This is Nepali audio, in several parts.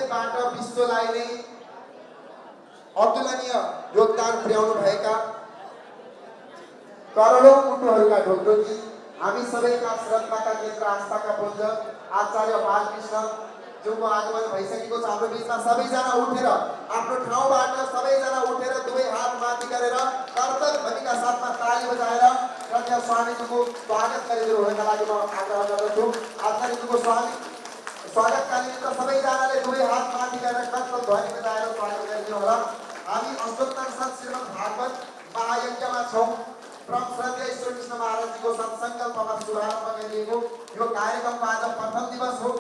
विदेशबाट विश्वलाई नै अतुलनीय योगदान पुर्याउनु भएका करोडौं मुटुहरूका ढोकढोकी हामी सबैका श्रद्धाका केन्द्र आस्थाका पुञ्ज आचार्य बालकृष्ण जुको आगमन भइसकेको छ। हाम्रो बीचमा सबैजना उठेर आफ्नो ठाउँबाट सबैजना उठेर दुवै हात माथि गरेर कर्तव्य ध्वनिका साथमा ताली बजाएर रत्न स्वामीजीको स्वागत गरिदिनु हुनका लागि म आग्रह गर्दछु। आचार्यजीको स्वागतका निमित्त सबैजनाले दुवै हात माथि गरेर कर्तव्य ध्वनि बजाएर स्वागत गरिदिनु होला। हामी अष्टोत्तर सत् श्रीमद् भागवत महायज्ञमा छौँ। परम श्रद्धेय ईश्वर कृष्ण महाराजजीको सत्सङ्कल्पमा शुभारम्भ गरिएको यो कार्यक्रमको आज प्रथम दिवस हो।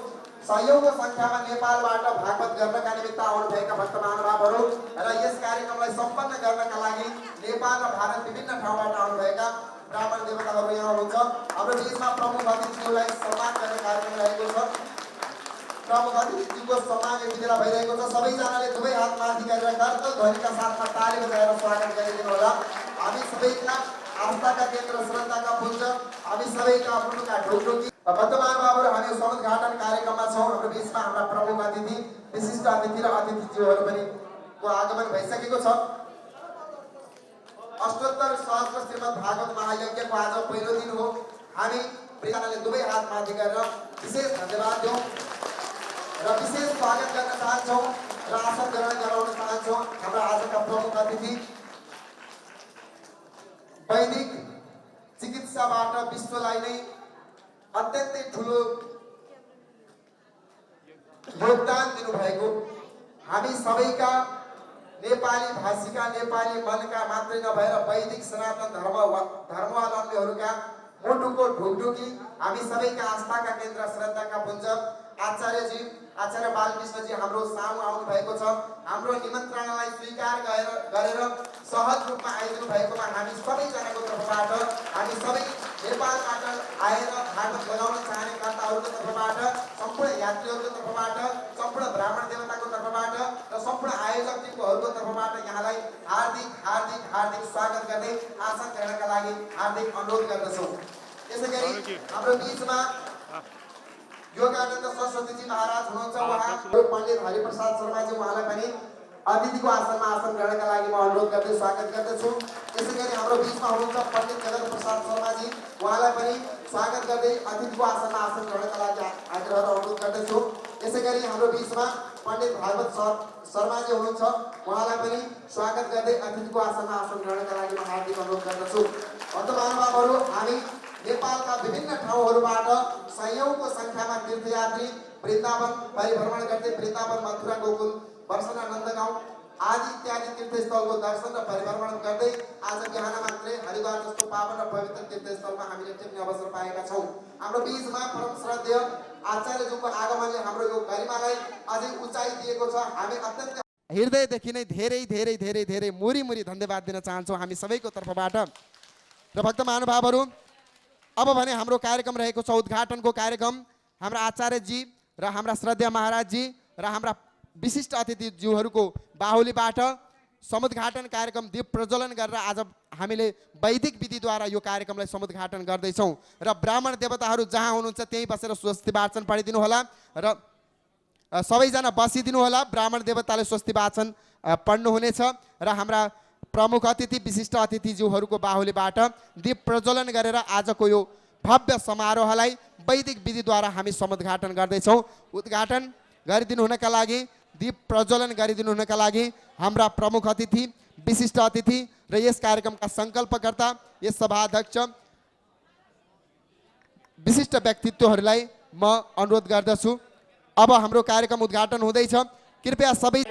सहयोगको संख्यामा नेपालबाट भागवत गर्नका निमित्त आउनुभएका भक्त महानुभावहरू र यस कार्यक्रमलाई सम्पन्न गर्नका लागि नेपाल र भारत विभिन्न ठाउँबाट आउनुभएका ब्राह्मण देवताहरू यहाँ हुनुहुन्छ। हाम्रो बीचमा प्रमुख अतिथिज्यूलाई सम्मान गर्ने कार्यक्रम रहेको छ। प्रमुख अतिथिज्यूको सम्मान यतिखेर भइरहेको छ। सबैजनाले दुवै हात माथि गरेर कर्तव्य ध्वनिका साथमा ताली बजाएर स्वागत गरिदिनु होला। हामी सबैका आस्थाका केन्द्र श्रद्धाका पुञ्ज हामी सबैका मुटुका ढोकढोकी भक्त महानुभावहरू हामी समुद्घाटन कार्यक्रममा छौँ। हाम्रो बीचमा हाम्रा प्रमुख अतिथि विशिष्ट अतिथि र अतिथिज्यूहरू पनि को आगमन भइसकेको छ। अष्टोत्तर सहस्र श्रीमद् भागवत महायज्ञको आज पहिलो दिन हो। हामी प्रियजनले दुवै हात माथि गरेर विशेष धन्यवाद दिउँ र विशेष स्वागत गर्न चाहन्छौँ र आसन ग्रहण गराउन चाहन्छौँ। हाम्रा आजका प्रमुख अतिथि वैदिक चिकित्साबाट विश्वलाई नै अत्यन्तै ठुलो योगदान दिनुभएको हामी सबैका नेपाली भाषीका नेपाली मनका मात्रै नभएर वैदिक सनातन धर्मावलम्बीहरूका मुटुको ढोकढोकी हामी सबैका आस्थाका केन्द्र श्रद्धाका पुञ्ज आचार्यजी आचार्य बालकृष्णजी हाम्रो सामु आउनु भएको छ। हाम्रो निमन्त्रणालाई स्वीकार गरेर सहज रूपमा आइदिनु भएकोमा हामी सबैजनाको तर्फबाट हामी सबै नेपालबाट आएर भागवत लगाउन चाहने कर्ताहरूको तर्फबाट सम्पूर्ण यात्रीहरूको तर्फबाट सम्पूर्ण ब्राह्मण देवताको तर्फबाट र सम्पूर्ण आयोजक टिमहरूको तर्फबाट यहाँलाई हार्दिक हार्दिक हार्दिक स्वागत गर्दै आसन ग्रहणका लागि हार्दिक अनुरोध गर्दछौँ। यसैगरी हाम्रो बीचमा योगानन्द सरस्वतीजी महाराज हुनुहुन्छ। उहाँ पण्डित हरिप्रसाद शर्माजी उहाँलाई पनि अतिथिको आसनमा आसन ग्रहणका लागि म अनुरोध गर्दै स्वागत गर्दछु। यसैगरी हाम्रो बीचमा हुनुहुन्छ पण्डित जगत प्रसाद शर्माजी उहाँलाई पनि स्वागत गर्दै अतिथिको आसनमा आसन ग्रहणका लागि आग्रह र अनुरोध गर्दछु। यसैगरी हाम्रो बीचमा पण्डित भागवत शर्माजी हुनुहुन्छ उहाँलाई पनि स्वागत गर्दै अतिथिको आसनमा आसन ग्रहणका लागि म हार्दिक अनुरोध गर्दछु। भक्त महानुभावहरू हामी नेपालका विभिन्न ठाउँहरूबाट सयौंको संख्यामा तीर्थयात्री वृन्दावन परिभ्रमण गर्दै वृन्दावन मथुरा गोकुल वर्षना नन्दगाउँ आदि इत्यादि तीर्थस्थलको दर्शन र परिभ्रमण गर्दै आज बिहान मात्रै हरिद्वार जस्तो पावन र पवित्र तीर्थस्थलमा हामीले टेक्ने अवसर पाएका छौँ। हाम्रो बीचमा परम श्रद्धेय आचार्यज्यूको आगमनले हाम्रो यो गरिमालाई अझै उचाइ दिएको छ। हामी अत्यन्त हृदयदेखि नै धेरै धेरै धेरै धेरै मुरी मुरी धन्यवाद दिन चाहन्छौँ हामी सबैको तर्फबाट। र भक्त महानुभावहरू अब भने हाम्रो कार्यक्रम रहेको छ उद्घाटनको कार्यक्रम। हाम्रा आचार्यजी र हाम्रा श्रद्धेय महाराजजी र हाम्रा विशिष्ट अतिथिज्यूहरूको बाहुलीबाट समुद्घाटन कार्यक्रम दीप प्रज्वलन गरेर आज हामीले वैदिक विधिद्वारा यो कार्यक्रमलाई समुद्घाटन गर्दैछौँ। र ब्राह्मण देवताहरू जहाँ हुनुहुन्छ त्यहीँ बसेर स्वस्ति वाचन पढिदिनु होला र सबैजना बसिदिनु होला। ब्राह्मण देवताले स्वस्ति वाचन पढ्नुहुनेछ र हाम्रा प्रमुख अतिथि विशिष्ट अतिथिज्यूहरूको बाहुलीबाट दीप प्रज्वलन गरेर आजको यो भव्य समारोहलाई वैदिक विधिद्वारा हामी समुद्घाटन गर्दैछौँ। उद्घाटन गरिदिनु हुनका लागि दीप प्रज्वलन गरिदिनु हुनका लागि हाम्रा प्रमुख अतिथि विशिष्ट अतिथि र यस कार्यक्रमका सङ्कल्पकर्ता यस सभाध्यक्ष विशिष्ट व्यक्तित्वहरूलाई म अनुरोध गर्दछु। अब हाम्रो कार्यक्रम उद्घाटन हुँदैछ। कृपया सबै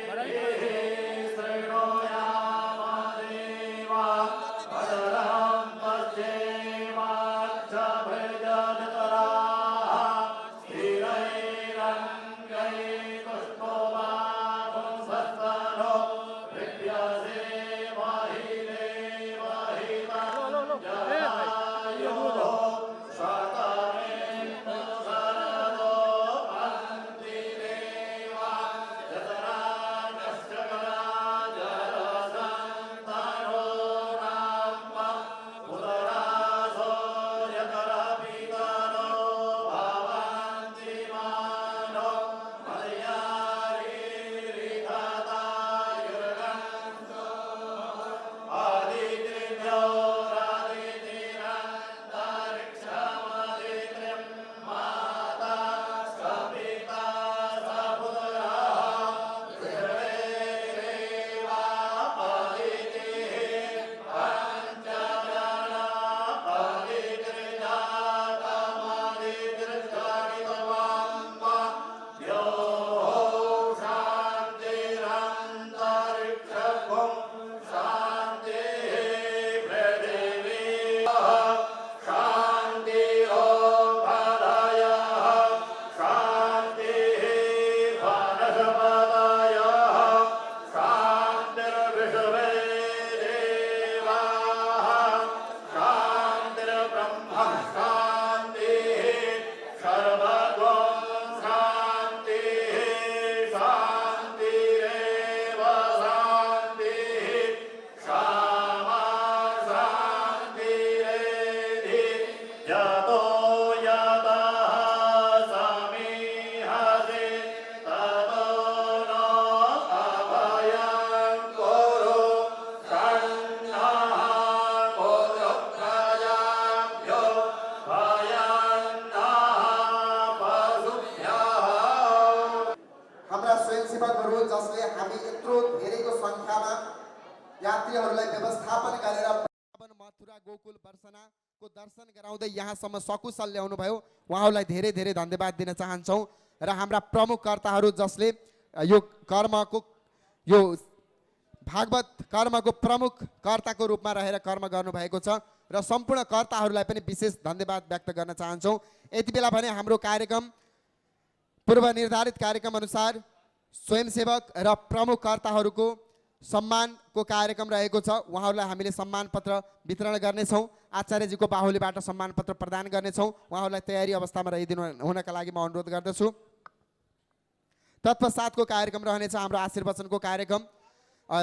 स्वयंसेवकहरू जसले हामी यत्रो धेरैको सङ्ख्यामा यात्रीहरूलाई व्यवस्थापन गरेर मथुरा गोकुल बर्सनाको दर्शन गराउँदै यहाँसम्म सकुशल ल्याउनु भयो, उहाँहरूलाई धेरै धेरै धन्यवाद दिन चाहन्छौँ। र हाम्रा प्रमुख कर्ताहरू जसले यो कर्मको यो भागवत कर्मको प्रमुख कर्ताको रूपमा रहेर कर्म गर्नुभएको छ र सम्पूर्ण कर्ताहरूलाई पनि विशेष धन्यवाद व्यक्त गर्न चाहन्छौँ। यति बेला भने हाम्रो कार्यक्रम पूर्व निर्धारित कार्यक्रम अनुसार स्वयंसेवक र प्रमुख कर्ताहरूको सम्मानको कार्यक्रम रहेको छ। उहाँहरूलाई हामीले सम्मान पत्र वितरण गर्नेछौँ। आचार्यजीको बाहुलीबाट सम्मान पत्र प्रदान गर्नेछौँ। उहाँहरूलाई तयारी अवस्थामा रहिदिनु हुनका लागि म अनुरोध गर्दछु। तत्पश्चातको कार्यक्रम रहनेछ हाम्रो आशीर्वचनको कार्यक्रम।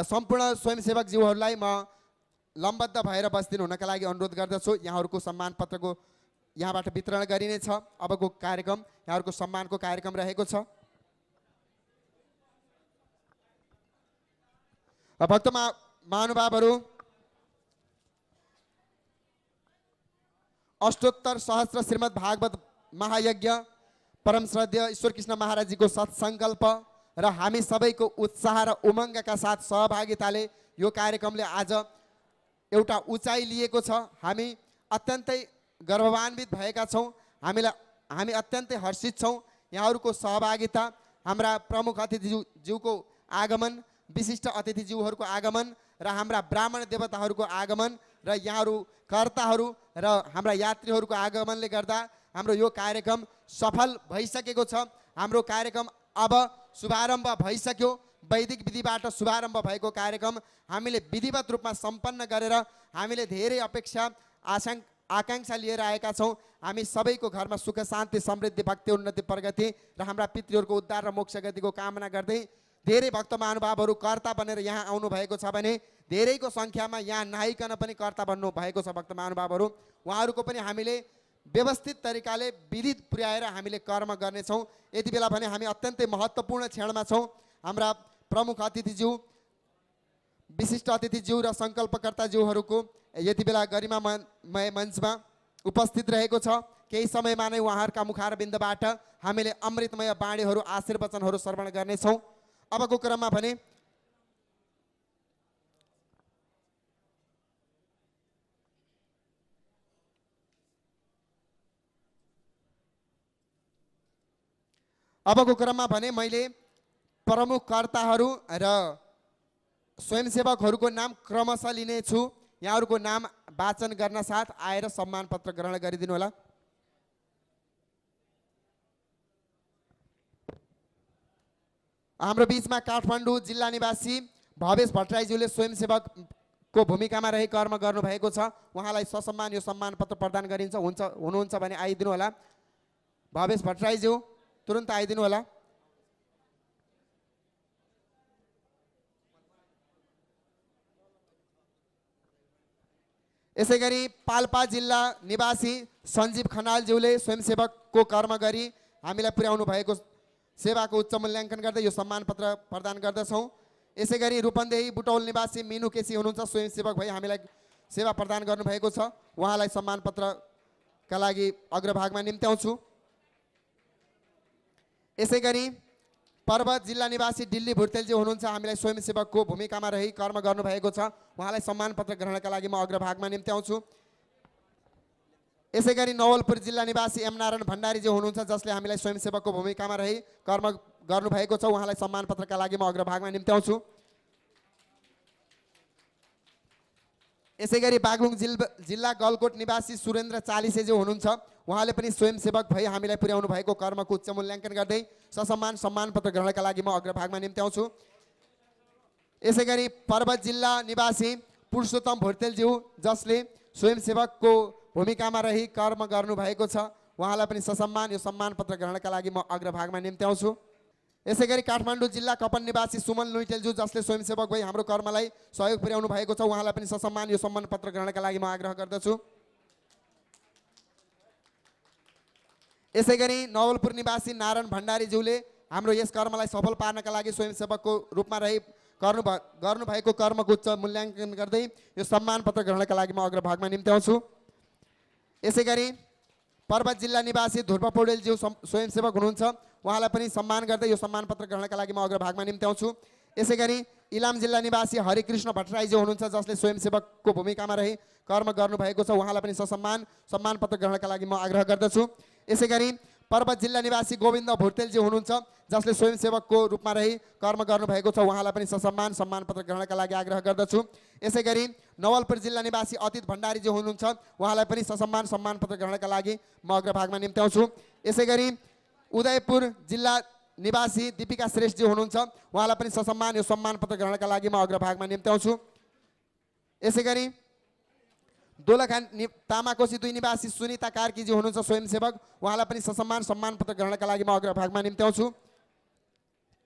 सम्पूर्ण स्वयंसेवकज्यूहरूलाई म लम्बद्ध भएर बसिदिनु हुनका लागि अनुरोध गर्दछु। यहाँहरूको सम्मान पत्रको यहाँबाट वितरण गरिनेछ। अबको कार्यक्रम यहाँहरूको सम्मानको कार्यक्रम रहेको छ। भक्त महानुभावहरू, अष्टोत्तर सहस्र श्रीमद् भागवत महायज्ञ परम श्रद्धेय ईश्वर कृष्ण महाराजजीको सत्सङ्कल्प र हामी सबैको उत्साह र उमङ्गका साथ सहभागिताले यो कार्यक्रमले आज एउटा उचाइ लिएको छ। हामी अत्यन्तै गर्वान्वित भएका छौँ। हामी अत्यन्तै हर्षित छौँ। यहाँहरूको सहभागिता, हाम्रा प्रमुख अतिथिज्यूको आगमन, विशिष्ट अतिथिज्यूहरूको आगमन र हाम्रा ब्राह्मण देवताहरूको आगमन र यहाँहरू कर्ताहरू र हाम्रा यात्रीहरूको आगमनले गर्दा हाम्रो यो कार्यक्रम सफल भइसकेको छ। हाम्रो कार्यक्रम अब शुभारम्भ भइसक्यो। वैदिक विधिबाट शुभारम्भ भएको कार्यक्रम हामीले विधिवत रूपमा सम्पन्न गरेर हामीले धेरै अपेक्षा आकाङ्क्षा लिएर आएका छौँ। हामी सबैको घरमा सुख शान्ति समृद्धि भक्ति उन्नति प्रगति र हाम्रा पितृहरूको उद्धार र मोक्ष गतिको कामना गर्दै धेरै भक्त महानुभावहरू कर्ता बनेर यहाँ आउनु भएको छ भने धेरैको सङ्ख्यामा यहाँ नआइकन पनि कर्ता बन्नु भएको छ भक्त महानुभावहरू। उहाँहरूको पनि हामीले व्यवस्थित तरिकाले विधि पुर्याएर हामीले कर्म गर्नेछौँ। यति बेला भने हामी अत्यन्तै महत्त्वपूर्ण क्षणमा छौँ। हाम्रा प्रमुख अतिथिज्यू, विशिष्ट अतिथिज्यू र सङ्कल्पकर्ताज्यूहरूको यति बेला गरिमामय मञ्चमा उपस्थित रहेको छ। केही समयमा नै उहाँहरूका मुखारबिन्दबाट हामीले अमृतमय बाणीहरू आशीर्वचनहरू श्रवण गर्नेछौँ। अबको क्रममा भने मैले प्रमुख कर्ताहरू र स्वयंसेवकहरूको नाम क्रमशः लिनेछु। यहाँहरूको नाम वाचन गर्न साथ आएर सम्मान पत्र ग्रहण गरिदिनु होला। हाम्रो बीचमा काठमाडौँ जिल्ला निवासी भवेश भट्टराईज्यूले स्वयंसेवकको भूमिकामा रही कर्म गर्नुभएको छ। उहाँलाई ससम्मान यो सम्मान पत्र प्रदान गरिन्छ। हुनुहुन्छ भने आइदिनु होला। भवेश भट्टराईज्यू तुरुन्त आइदिनु होला। यसै गरी पाल्पा जिल्ला निवासी सञ्जीव खनालज्यूले स्वयंसेवकको कर्म गरी हामीलाई पुर्याउनु भएको सेवाको उच्च मूल्याङ्कन गर्दै यो सम्मान पत्र प्रदान गर्दछौँ। यसै गरी रूपन्देही बुटौल निवासी मिनु केसी हुनुहुन्छ, स्वयंसेवक भई हामीलाई सेवा प्रदान गर्नुभएको छ। उहाँलाई सम्मान पत्रका लागि अग्रभागमा निम्त्याउँछु। यसै गरी पर्वत जिल्ला निवासी दिल्ली भुर्तेलजी हुनुहुन्छ, हामीलाई स्वयंसेवकको भूमिकामा रही कर्म गर्नुभएको छ। उहाँलाई सम्मान पत्र ग्रहणका लागि म अग्रभागमा निम्त्याउँछु। यसै गरी नवलपुर जिल्ला निवासी एम नारायण भण्डारीजी हुनुहुन्छ, जसले हामीलाई स्वयंसेवकको भूमिकामा रही कर्म गर्नुभएको छ। उहाँलाई सम्मान पत्रका लागि म अग्रभागमा निम्त्याउँछु। यसै गरी बागलुङ जिल्ला गलकोट निवासी सुरेन्द्र चालिसेजी हुनुहुन्छ, उहाँले पनि स्वयंसेवक भई हामीलाई पुर्याउनु भएको कर्मको उच्च मूल्याङ्कन गर्दै ससम्मान सम्मान पत्र ग्रहणका लागि म अग्रभागमा निम्त्याउँछु। यसै गरी पर्वत जिल्ला निवासी पुरुषोत्तम भुर्तेलज्यू, जसले स्वयंसेवकको भूमिकामा रही कर्म गर्नुभएको छ, उहाँलाई पनि ससम्मान यो सम्मान पत्र ग्रहणका लागि म अग्रभागमा निम्त्याउँछु। यसै गरी काठमाडौँ जिल्ला कपन निवासी सुमन लुइटेलज्यू, जसले स्वयंसेवक भई हाम्रो कर्मलाई सहयोग पुर्याउनु भएको छ, उहाँलाई पनि ससम्मान यो सम्मान पत्र ग्रहणका लागि म आग्रह गर्दछु। यसै गरी नवलपुर निवासी नारायण भण्डारीज्यूले हाम्रो यस कर्मलाई सफल पार्नका लागि स्वयंसेवकको रूपमा रही गर्नुभएको कर्मको उच्च मूल्याङ्कन गर्दै यो सम्मान पत्र ग्रहणका लागि म अग्रभागमा निम्त्याउँछु। यसै गरी पर्वत जिल्ला निवासी ध्रुव पौडेलज्यू स्वयंसेवक हुनुहुन्छ, उहाँलाई पनि सम्मान गर्दै यो सम्मान पत्र ग्रहणका लागि म अग्रभागमा निम्त्याउँछु। यसै गरी इलाम जिल्ला निवासी हरिकृष्ण भट्टराईज्यू हुनुहुन्छ, जसले स्वयंसेवकको भूमिकामा रही कर्म गर्नुभएको छ, उहाँलाई पनि ससम्मान सम्मान पत्र ग्रहणका लागि म आग्रह गर्दछु। यसै गरी पर्वत जिल्ला निवासी गोविन्द भुर्तेलज्यू हुनुहुन्छ, जसले स्वयंसेवकको रूपमा रही कर्म गर्नुभएको छ, उहाँलाई पनि ससम्मान सम्मान पत्र ग्रहणका लागि आग्रह गर्दछु। यसै गरी नवलपुर जिल्ला निवासी अतीत भण्डारीज्यू हुनुहुन्छ, उहाँलाई पनि ससम्मान सम्मान पत्र ग्रहणका लागि म अग्रभागमा निम्त्याउँछु। यसै गरी उदयपुर जिल्ला निवासी दीपिका श्रेष्ठज्यू हुनुहुन्छ, उहाँलाई पनि ससम्मान यो सम्मान पत्र ग्रहणका लागि म अग्रभागमा निम्त्याउँछु। यसै गरी दोलखा तामाकोशी 2 निवासी सुनिता कार्कीज्यू हुनुहुन्छ, स्वयंसेवक, उहाँलाई पनि ससम्मान सम्मान पत्र ग्रहणका लागि म अग्रभागमा निम्त्याउँछु।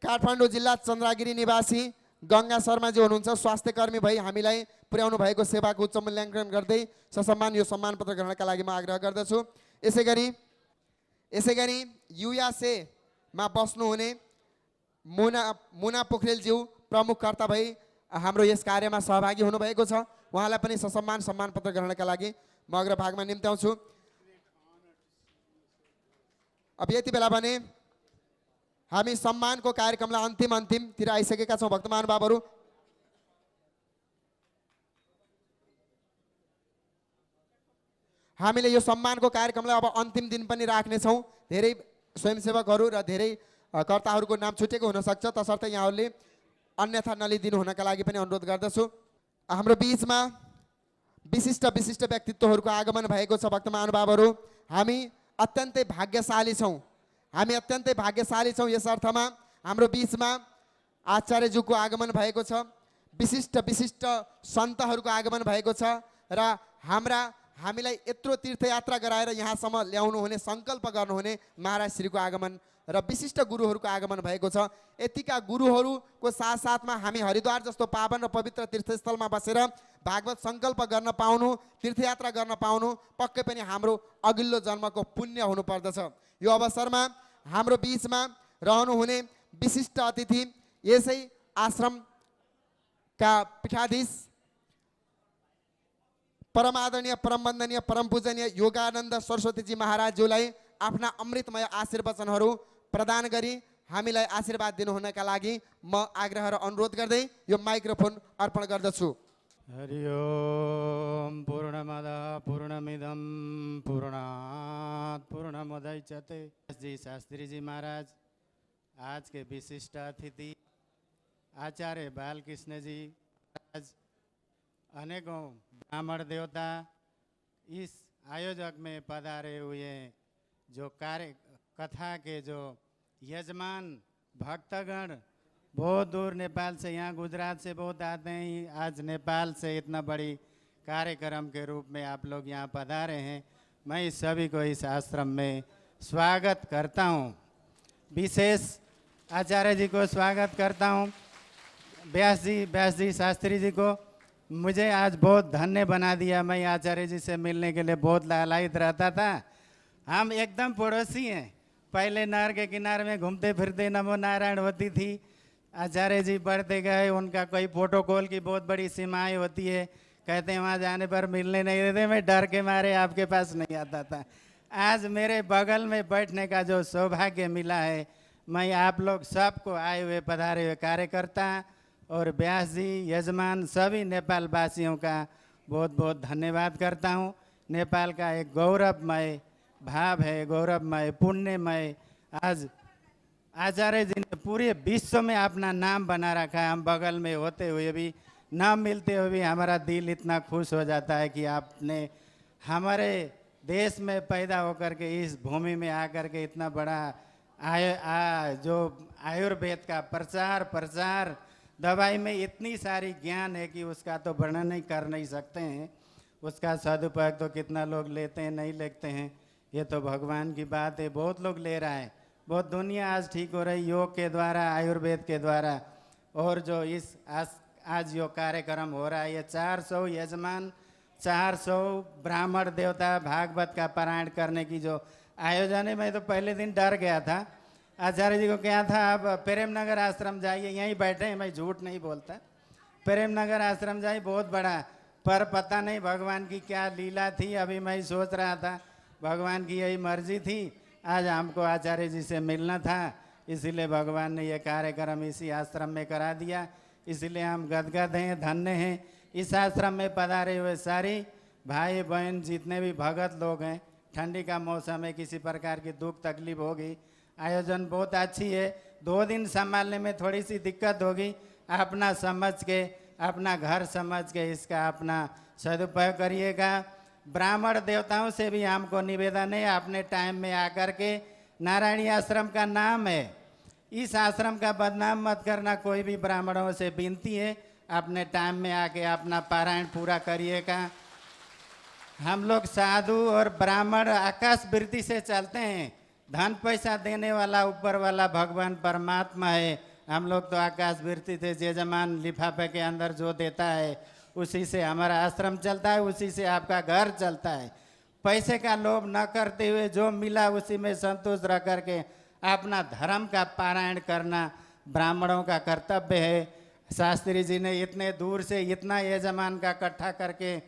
काठमाडौँ जिल्ला चन्द्रगिरी निवासी गङ्गा शर्माज्यू हुनुहुन्छ, स्वास्थ्य कर्मी भई हामीलाई पुर्याउनु भएको सेवाको उच्च मूल्याङ्कन गर्दै ससम्मान यो सम्मान पत्र ग्रहणका लागि म आग्रह गर्दछु। यसै गरी युएसएमा बस्नुहुने मुना पोखरेलज्यू प्रमुखकर्ता भई हाम्रो यस कार्यमा सहभागी हुनुभएको छ, उहाँलाई पनि ससम्मान सम्मान पत्र ग्रहणका लागि म अग्रभागमा निम्त्याउँछु। अब यति बेला भने हामी सम्मानको कार्यक्रमलाई अन्तिमतिर आइसकेका छौँ। भक्त महानुभावहरू, हामीले यो सम्मानको कार्यक्रमलाई अब अन्तिम दिन पनि राख्नेछौँ। धेरै स्वयंसेवकहरू र धेरै कर्ताहरूको नाम छुटेको हुनसक्छ, तसर्थ यहाँहरूले अन्यथा नलिदिनु हुनका लागि पनि अनुरोध गर्दछु। हाम्रो बिचमा विशिष्ट व्यक्तित्वहरूको आगमन भएको छ। भक्त महानुभावहरू, हामी अत्यन्तै भाग्यशाली छौँ। यस अर्थमा हाम्रो बिचमा आचार्यज्यूको आगमन भएको छ, विशिष्ट सन्तहरूको आगमन भएको छ र हामीलाई यत्रो तीर्थयात्रा गराएर यहाँसम्म ल्याउनु हुने सङ्कल्प गर्नुहुने महाराज श्रीको आगमन र विशिष्ट गुरुहरूको आगमन भएको छ। यतिका गुरुहरूको साथसाथमा हामी हरिद्वार जस्तो पावन र पवित्र तीर्थस्थलमा बसेर भागवत सङ्कल्प गर्न पाउनु, तीर्थयात्रा गर्न पाउनु पक्कै पनि हाम्रो अघिल्लो जन्मको पुण्य हुनुपर्दछ। यो अवसरमा हाम्रो बिचमा रहनुहुने विशिष्ट अतिथि यसै आश्रमका पीठाधीश परम आदरणीय परम वन्दनीय परम पूजनीय योगानन्द सरस्वतीजी महाराजज्यूलाई आफ्ना अमृतमय आशीर्वचनहरू प्रदान गरी हामीलाई आशीर्वाद दिनुहुनका लागि म आग्रह र अनुरोध गर्दै यो माइक्रोफोन अर्पण गर्दछु। हरि ओम पूर्णमद पूर्णमिदं पूर्णात् पूर्णमुदच्यते। जी शास्त्री जी महाराज, आज के विशिष्ट अतिथि आचार्य बालकृष्ण जी महाराज, अनेकों ब्राह्मण देवता इस आयोजक में पधारे हुए, जो कार्य कथा के जो यजमान भक्तगण बहुत दूर नेपाल से, यहाँ गुजरात से बहुत आते हैं। आज नेपाल से इतना बड़ी कार्यक्रम के रूप में आप लोग यहाँ पधारे हैं। मैं सभी को इस आश्रम में स्वागत करता हूँ। विशेष आचार्य जी को स्वागत करता हूँ, व्यास जी शास्त्री जी को। मुझे आज बहुत धन्य बना दिया। मैं आचार्य जी से मिलने के लिए बहुत लालायित रहता था। हम एकदम पड़ोसी हैं। पहले नहर के किनारे में घूमते फिरते नमो नारायण होती थी। आचार्य जी बढ़ते गए, उनका कोई प्रोटोकॉल की बहुत बड़ी सीमाएं होती है, कहते हैं वहाँ जाने पर मिलने नहीं देते। मैं डर के मारे आपके पास नहीं आता था। आज मेरे बगल में बैठने का जो सौभाग्य मिला है, मैं आप लोग सबको आए हुए पधारे हुए कार्यकर्ता और व्यास जी यजमान सभी नेपाल वासियों का बहुत बहुत धन्यवाद करता हूँ। नेपाल का एक गौरवमय भाव है, गौरवमय पुण्यमय। आज आचार्य जी ने पूरे विश्व में अपना नाम बना रखा है। हम बगल में होते हुए भी, नाम मिलते हुए भी हमारा दिल इतना खुश हो जाता है कि आपने हमारे देश में पैदा होकर के इस भूमि में आकर के इतना बड़ा जो आयुर्वेद का प्रचार दवाई में इतनी सारी ज्ञान है कि उसका तो वर्णन नहीं कर नहीं सकते हैं। उसका सदुपयोग तो कितना लोग लेते हैं, नहीं लेते हैं, ये तो भगवान की बात है। बहुत लोग ले रहा है, बहुत दुनिया आज ठीक हो रही योग के द्वारा, आयुर्वेद के द्वारा। और जो इस आज जो कार्यक्रम हो रहा है, ये 400 यजमान, 400 ब्राह्मण देवता भागवत का पारायण करने की जो आयोजन है, मैं तो पहले दिन डर गया था। आचार्य जी को क्या था, आप प्रेम नगर आश्रम जाइए, यहीं बैठे हैं, मैं झूठ नहीं बोलता। प्रेम नगर आश्रम जाइए, बहुत बड़ा, पर पता नहीं भगवान की क्या लीला थी। अभी मैं सोच रहा था भगवान की यही मर्जी थी। आज हमको आचार्य जी से मिलना था, इसीलिए भगवान ने ये कार्यक्रम इसी आश्रम में करा दिया। इसलिए हम गदगद हैं, धन्य हैं। इस आश्रम में पधारे हुए सारी भाई बहन जितने भी भगत लोग हैं, ठंडी का मौसम है, किसी प्रकार की दुख तकलीफ होगी, आयोजन बहुत अच्छी है। 2 दिन संभालने में थोड़ी सी दिक्कत होगी, अपना समझ के, अपना घर समझ के इसका अपना सदुपयोग करिएगा। ब्राह्मण देवताओं से भी हमको निवेदन है, अपने टाइम में आकर के, नारायणी आश्रम का नाम है, इस आश्रम का बदनाम मत करना। कोई भी ब्राह्मणों से विनती है, अपने टाइम में आके अपना पारायण पूरा करिएगा। हम लोग साधु और ब्राह्मण आकाश वृत्ति से चलते हैं। धन पैसा देने वाला ऊपर वाला भगवान परमात्मा है। हम लोग तो आकाश वृत्ति से जजमान लिफाफे के अंदर जो देता है उसी से हमारा आश्रम चलता है, उसी से आपका घर चलता है। पैसे का लोभ न करते हुए जो मिला उसी में संतोष रख करके अपना धर्म का पारायण करना ब्राह्मणों का कर्तव्य है। शास्त्री जी ने इतने दूर से इतना यजमान का इकट्ठा करके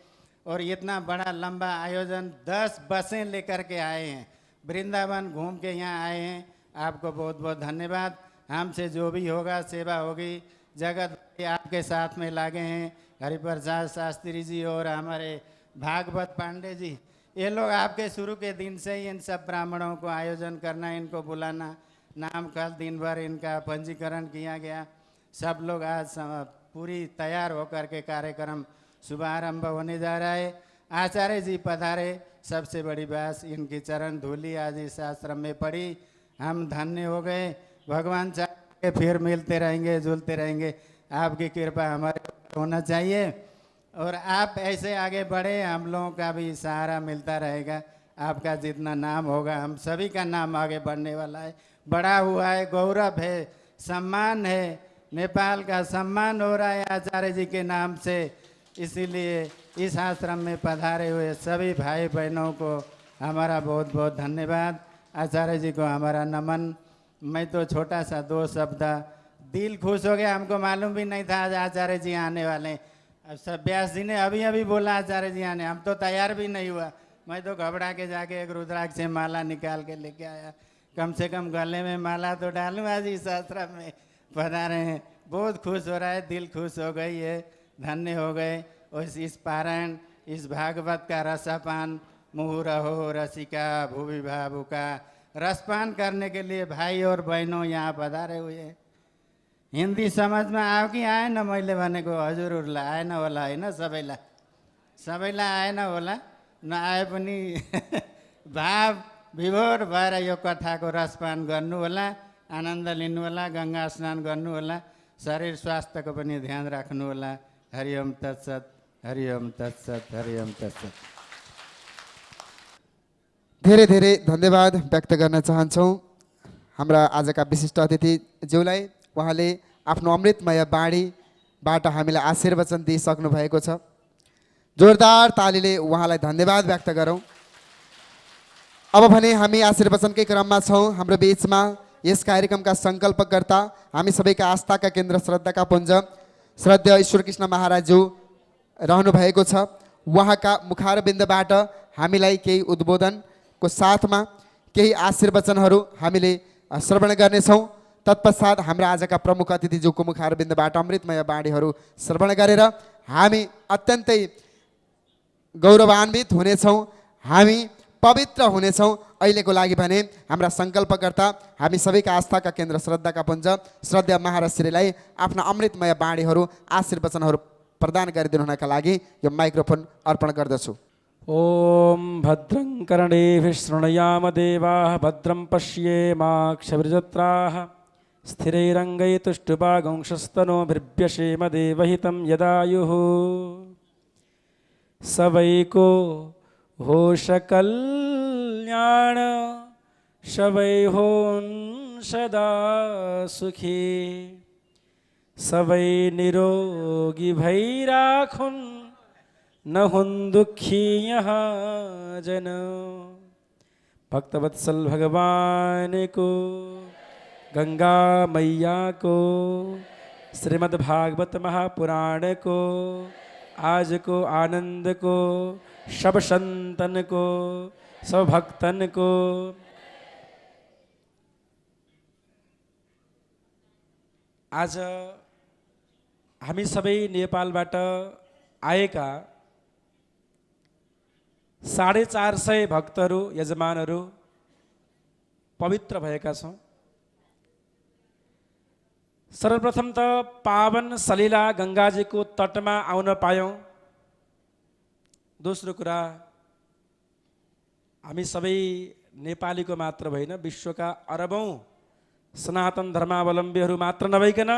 और इतना बड़ा लंबा आयोजन 10 बसें लेकर के आए हैं, वृंदावन घूम के यहाँ आए हैं। आपको बहुत बहुत धन्यवाद। हमसे जो भी होगा सेवा होगी, जगत आपके साथ में लागे हैं। हरिप्रसाद शास्त्री जी और हमारे भागवत पांडे जी, ये लोग आपके शुरू के दिन से ही इन सब ब्राह्मणों को आयोजन करना, इनको बुलाना, नाम कल दिन भर इनका पंजीकरण किया गया। सब लोग आज पूरी तैयार होकर के कार्यक्रम शुभारंभ होने जा रहा है। आचार्य जी पधारे, सबसे बड़ी बात इनकी चरण धूलि आज इस आश्रम में पड़ी, हम धन्य हो गए। भगवान चाहे फिर मिलते रहेंगे, जुलते रहेंगे, आपकी कृपा हमारे होना चाहिए और आप ऐसे आगे बढ़े, हम लोगों का भी सहारा मिलता रहेगा। आपका जितना नाम होगा हम सभी का नाम आगे बढ़ने वाला है, बड़ा हुआ है, गौरव है, सम्मान है, नेपाल का सम्मान हो रहा है आचार्य जी के नाम से। इसीलिए इस आश्रम में पधारे हुए सभी भाई बहनों को हमारा बहुत बहुत धन्यवाद। आचार्य जी को हमारा नमन। मैं तो छोटा सा 2 शब्द, दिल खुश हो गया, हमको मालूम भी नहीं था आज आचार्य जी आने वाले। अब सब व्यास जी ने अभी अभी बोला आचार्य जी आने, हम तो तैयार भी नहीं हुआ। मैं तो घबरा के जाके एक रुद्राक्ष से माला निकाल के लेके आया, कम से कम गले में माला तो डालूं। आज इस आश्रम में पधारे हैं, बहुत खुश हो रहा है, दिल खुश हो गई है, धन्य हो गए। और इस पारायण, इस भागवत का रसापान, मुहुरहो रसिका भूवि भावुका, रसपान करने के लिए भाई और बहनों यहाँ पधारे हुए हैं। हिंदी समझ में आयो कि आएन? मैले भनेको हजुरहरूलाई आएन होला होइन? सबैलाई आएन होला, नआए पनि भाव विभोर भएर यो कथाको रसपान गर्नु होला, आनन्द लिनु होला, गङ्गा स्नान गर्नु होला, शरीर स्वास्थ्यको पनि ध्यान राख्नु होला। हरिओम तत्सत, हरिओम तत्सत, हरिओम तत्सत। धेरै धेरै धन्यवाद व्यक्त गर्न चाहन्छौँ हाम्रा आजका विशिष्ट अतिथि ज्यूलाई। उहाँले आफ्नो अमृतमय बाणीबाट हामीलाई आशीर्वचन दिइसक्नु भएको छ। जोरदार तालीले उहाँलाई धन्यवाद व्यक्त गरौँ। अब भने हामी आशीर्वचनकै क्रममा छौँ। हाम्रो बिचमा यस कार्यक्रमका सङ्कल्पकर्ता, हामी सबैका आस्थाका केन्द्र, श्रद्धाका पुञ्ज श्रद्धेय ईश्वर कृष्ण महाराजज्यू रहनु भएको छ। उहाँका मुखारबिन्दबाट हामीलाई केही उद्बोधनको साथमा केही आशीर्वचनहरू हामीले श्रवण गर्नेछौँ। तत्पश्चात हाम्रा आजका प्रमुख अतिथिज्यूको मुखारबिन्दबाट अमृतमय बाणीहरू श्रवण गरेर हामी अत्यन्तै गौरवान्वित हुनेछौँ, हामी पवित्र हुनेछौँ। अहिलेको लागि भने हाम्रा सङ्कल्पकर्ता, हामी सबैका आस्थाका केन्द्र, श्रद्धाका पुञ्ज श्रद्धेय महाराज श्रीलाई आफ्ना अमृतमय बाणीहरू, आशीर्वचनहरू प्रदान गरिदिनु हुनका लागि यो माइक्रोफोन अर्पण गर्दछु। ओम भद्रं कर्णेभिः शृणुयाम देवाः, भद्रं पश्येमाक्षभिर्जत्राः, स्थिरैरङ्गैतुष्टुवागुंशस्तनोभिर्व्यशेम देवहितं यदायुः। सबैको होश कल्याण, सबै होन् सदा सुखी, सबै निरोगी भइराखुन्, न हुन् दुखी यहाँ जन। भक्तवत्सल भगवान को, गंगा मैया को, श्रीमद् भागवत महापुराण को, आज को आनंद को, सब संतन को, सब भक्तनको आज हामी सबै नेपालबाट आएका 450 भक्तहरू यजमानहरू पवित्र भएका छौँ। सर्वप्रथम त पावन सलिला गङ्गाजीको तटमा आउन पायौँ। दोस्रो कुरा, हामी सबै नेपालीको मात्र होइन, विश्वका अरबौँ सनातन धर्मावलम्बीहरू मात्र नभइकन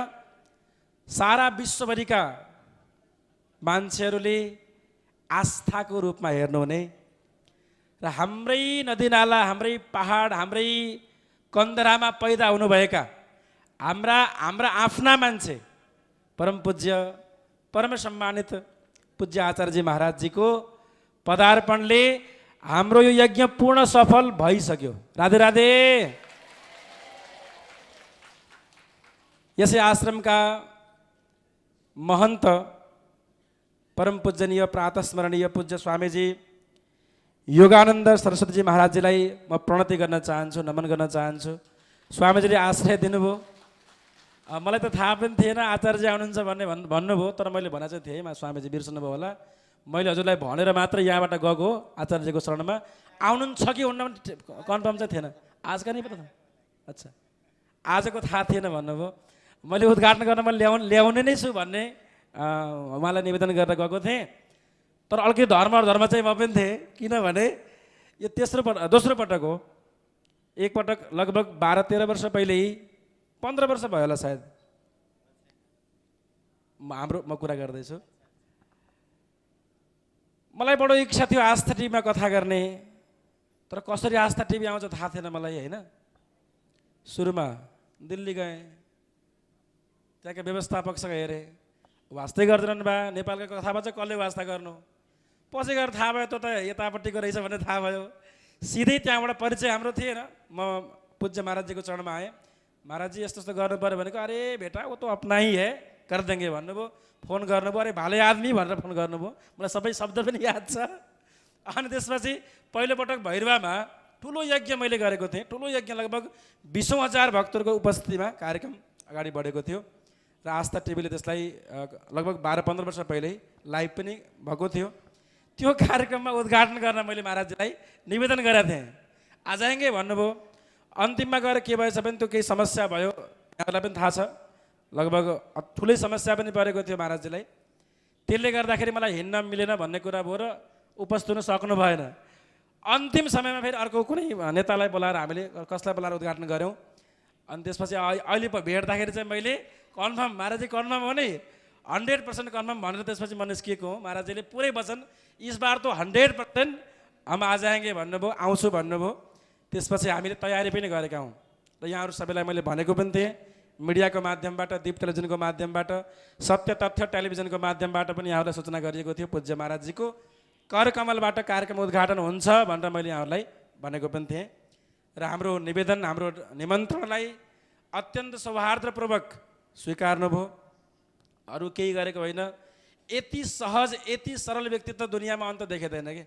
सारा विश्वभरिका मान्छेहरूले आस्थाको रूपमा हेर्नुहुने र हाम्रै नदीनाला, हाम्रै पहाड, हाम्रै कन्दरामा पैदा हुनुभएका हाम्रा आफ्ना मान्छे परम पूज्य परम सम्मानित पूज्य आचार्यजी महाराजजीको पदार्पणले हाम्रो यो यज्ञ पूर्ण सफल भइसक्यो। राधे राधे। यसै आश्रमका महन्त परम पूजनीय प्रातस्मरणीय पूज्य स्वामीजी योगानन्द सरस्वतीजी महाराजजीलाई म प्रणति गर्न चाहन्छु, नमन गर्न चाहन्छु। स्वामीजीले आश्रय दिनुभयो। मलाई त थाहा पनि थिएन आचार्यजी आउनुहुन्छ भन्नुभयो, तर मैले भने चाहिँ थिएँ, स्वामीजी बिर्सनुभयो होला। मैले हजुरलाई भनेर मात्र यहाँबाट गएको हो आचार्यजीको शरणमा। आउनुहुन्छ कि हुन्न कन्फर्म चाहिँ थिएन। आजका नै पो त? अच्छा, आजको थाहा थिएन भन्नुभयो। मैले उद्घाटन गर्न मैले ल्याउने नै छु भन्ने उहाँलाई निवेदन गरेर गएको थिएँ। तर अर्कै धर्म चाहिँ म पनि थिएँ, किनभने यो दोस्रो पटक हो। एकपटक लगभग 12-13 वर्ष पहिल्यै, 15 वर्ष भयो होला सायद, म कुरा गर्दैछु। मलाई बडो इच्छा थियो आस्था टिभीमा कथा गर्ने, तर कसरी आस्था टिभी आउँछ थाहा थिएन मलाई होइन। सुरुमा दिल्ली गएँ, त्यहाँका व्यवस्थापकसँग हेरेँ, वास्तै गर्दैनन् बा, नेपालको कथामा चाहिँ कसले वास्ता गर्नु। पछि गएर थाहा भयो त यतापट्टिको रहेछ भन्ने थाहा भयो। सिधै त्यहाँबाट परिचय हाम्रो थिएन। म पूज्य महाराजजीको चरणमा आएँ। महाराजजी यस्तो यस्तो गर्नु पऱ्यो भनेको, अरे बेटा वो तो अपना ही है, कर देंगे भन्नुभयो। फोन गर्नुभयो, अरे भाले आदमी भनेर फोन गर्नुभयो। मलाई सबै शब्द पनि याद छ। अनि त्यसपछि पहिलोपटक भैरवामा ठुलो यज्ञ मैले गरेको थिएँ। ठुलो यज्ञ लगभग 20,000 भक्तहरूको उपस्थितिमा कार्यक्रम अगाडि बढेको थियो र आस्था टिभीले त्यसलाई लगभग 12-15 वर्ष पहिल्यै लाइभ पनि भएको थियो। त्यो कार्यक्रममा उद्घाटन गर्न मैले महाराजजीलाई निवेदन गरेको थिएँ। आज आएंगे भन्नुभयो। अन्तिममा गएर के भएछ भने त्यो केही समस्या भयो, यहाँलाई पनि थाहा छ। लगभग ठुलै समस्या पनि परेको थियो महाराजजीलाई। त्यसले गर्दाखेरि मलाई हिँड्न मिलेन भन्ने कुरा भयो र उपस्थित हुन सक्नु भएन। अन्तिम समयमा फेरि अर्को कुनै नेतालाई बोलाएर हामीले कसलाई बोलाएर उद्घाटन गऱ्यौँ। अनि त्यसपछि अहिले भेट्दाखेरि चाहिँ मैले कन्फर्म, महाराजजी कन्फर्म हो नि, 100% कन्फर्म भनेर त्यसपछि म निस्किएको हो। महाराजजीले पुरै वचन इस बार तो 100% हम आ जाएंगे भन्नुभयो, आउँछु भन्नुभयो। त्यसपछि हामीले तयारी पनि गरेका हौँ र यहाँहरू सबैलाई मैले भनेको पनि थिएँ। मिडियाको माध्यमबाट, दीप टेलिभिजनको माध्यमबाट, सत्य तथ्य टेलिभिजनको माध्यमबाट पनि यहाँहरूलाई सूचना गरिएको थियो। पूज्य महाराजजीको करकमलबाट कार्यक्रम उद्घाटन हुन्छ भनेर मैले यहाँहरूलाई भनेको पनि थिएँ। र हाम्रो निवेदन, हाम्रो निमन्त्रणलाई अत्यन्त सौहार्दपूर्वक स्वीकार्नुभयो। अरू केही गरेको होइन। यति सहज, यति सरल व्यक्तित्व दुनियाँमा अन्त देखिँदैन कि।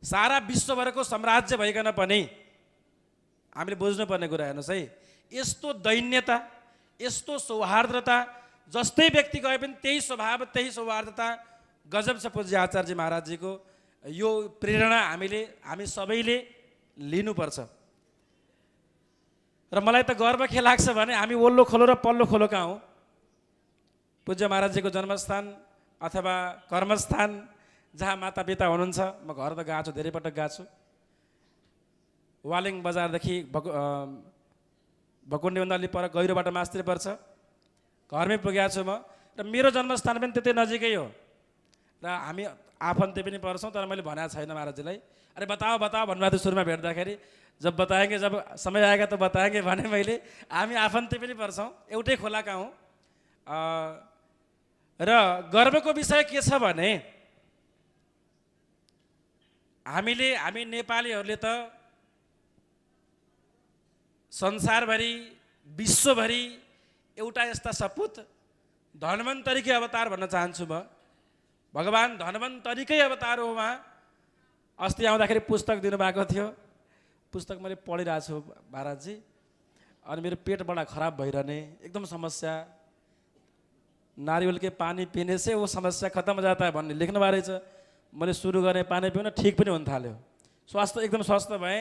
सारा विश्वभरको साम्राज्य भइकन पनि हामीले बुझ्नुपर्ने कुरा हेर्नुहोस् है, यस्तो दैन्यता, यस्तो सौहार्दता, जस्तै व्यक्ति गए पनि त्यही स्वभाव, त्यही सौहार्दता गजब छ पूज्य आचार्यजी महाराजजीको। यो प्रेरणा हामी सबैले लिनुपर्छ। र मलाई त गर्व के लाग्छ भने हामी ओल्लो खोलो र पल्लो खोलो कहाँ हौँ। पूज्य महाराजजीको जन्मस्थान अथवा कर्मस्थान जहाँ मातापिता हुनुहुन्छ, म घर त गएको छु, धेरै पटक गएको छु। वालिङ बजारदेखि भकुण्डीभन्दा अलि पर गहिरोबाट मास्त्री पर्छ, घरमै पुगेको छु म। र मेरो जन्मस्थान पनि त्यतै नजिकै हो र हामी आफन्ती पनि पर्छौँ। तर मैले भनेको छैन महाराजजीलाई, अरे बताओ भन्नुभएको थियो सुरुमा भेट्दाखेरि। जब बताएँगे, जब समय आएगा त बताएँगे भने मैले। हामी आफन्ती पनि पर्छौँ, एउटै खोलाका हौँ। र गर्वको विषय के छ भने हामी नेपालीहरूले त संसारभरि, विश्वभरि एउटा यस्ता सपुत धन्वन्तरीकै अवतार भन्न चाहन्छु म। भगवान् धन्वन्तरीकै अवतार हो उहाँ। अस्ति आउँदाखेरि पुस्तक दिनुभएको थियो, पुस्तक मैले पढिरहेको छु महाराजजी, अनि मेरो पेट बडा खराब भइरहने एकदम समस्या, नारियल के पानी पीने से वो समस्या खत्म हो जाता है भन्ने लेख्नु भएको रहेछ। मैले सुरु गरेँ पानी पिउन, ठिक पनि हुन थाल्यो, स्वास्थ्य एकदम स्वस्थ भएँ।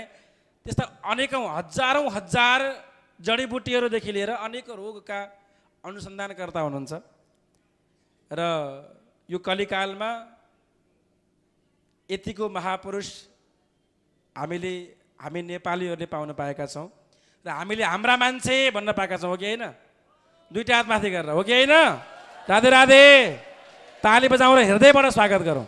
त्यस्ता अनेकौँ हजारौँ हजार जडीबुटीहरूदेखि लिएर अनेक रोगका अनुसन्धानकर्ता हुनुहुन्छ र यो कलिकालमा यतिको महापुरुष हामी नेपालीहरूले पाउन पाएका छौँ र हामीले हाम्रा मान्छे भन्न पाएका छौँ, हो कि होइन? दुईटा हात माथि गरेर, हो कि होइन? राधे राधे, ताली बजाउँ र हृदयबाट स्वागत गरौँ।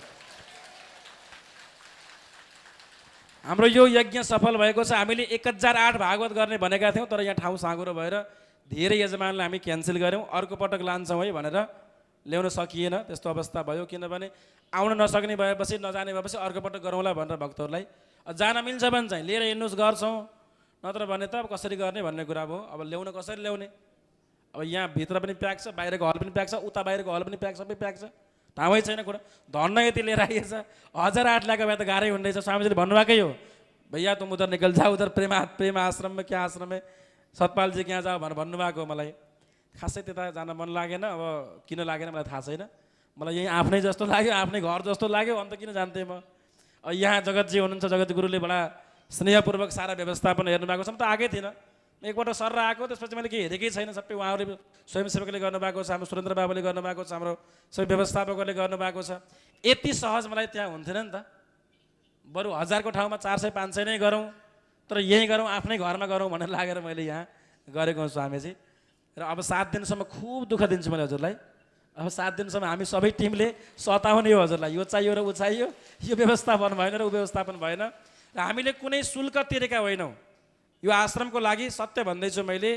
हाम्रो यो यज्ञ सफल भएको छ। हामीले 1008 भागवत गर्ने भनेका थियौँ, तर यहाँ ठाउँ साँघुरो भएर धेरै यजमानलाई हामी क्यान्सल गऱ्यौँ। अर्को पटक लान्छौँ है भनेर ल्याउन सकिएन, त्यस्तो अवस्था भयो। किनभने आउन नसक्ने भएपछि, नजाने भएपछि अर्को पटक गरौँला भनेर भक्तहरूलाई जान मिल्छ भने चाहिँ लिएर हिँड्नुहोस् गर्छौँ, नत्र भने त अब कसरी गर्ने भन्ने कुरा भयो। अब ल्याउन कसरी ल्याउने? अब यहाँ भित्र पनि प्याक छ, बाहिरको हल पनि प्याक छ, उता बाहिरको हल पनि प्याक, सबै प्याक छ, ठाउँै छैन कुरा। धन्न यति लिएर आइएछ, 1008 ल्याएको भए त गाह्रै हुँदैछ। स्वामीजीले भन्नुभएकै हो, भैया तुम उधर निकल जाओ, उधर प्रेम आश्रम में, क्या आश्रम में, सतपाल जी कहाँ जाओ भनेर भन्नुभएको। मलाई खासै त्यता जान मन लागेन, अब किन लागेन मलाई थाहा छैन। मलाई यहीँ आफ्नै जस्तो लाग्यो, आफ्नै घर जस्तो लाग्यो, अन्त किन जान्थेँ म। यहाँ जगतजी हुनुहुन्छ, जगत गुरुले बडा स्नेहपूर्वक सारा व्यवस्थापन हेर्नुभएको छ। म त आएकै थिइनँ, एकपल्ट सर आएको, त्यसपछि मैले केही हेरेकै छैन। सबै उहाँहरूले स्वयंसेवकले गर्नुभएको छ, हाम्रो सुरेन्द्र बाबुले गर्नुभएको छ, हाम्रो सबै व्यवस्थापकहरूले गर्नुभएको छ। यति सहज मलाई त्यहाँ हुन्थेन नि त। बरु 1000 को ठाउँमा 400-500 नै गरौँ, तर यहीँ गरौँ, आफ्नै घरमा गरौँ भनेर लागेर मैले यहाँ गरेको स्वामीजी। र अब 7 दिनसम्म खुब दुःख दिन्छु मैले हजुरलाई। अब 7 दिनसम्म हामी सबै टिमले सताउने हो हजुरलाई, यो चाहियो र ऊ चाहियो, यो व्यवस्थापन भएन र ऊ व्यवस्थापन भएन। र हामीले कुनै शुल्क तिरेका होइनौँ। यो आश्रमको लागि सत्य भन्दैछु मैले,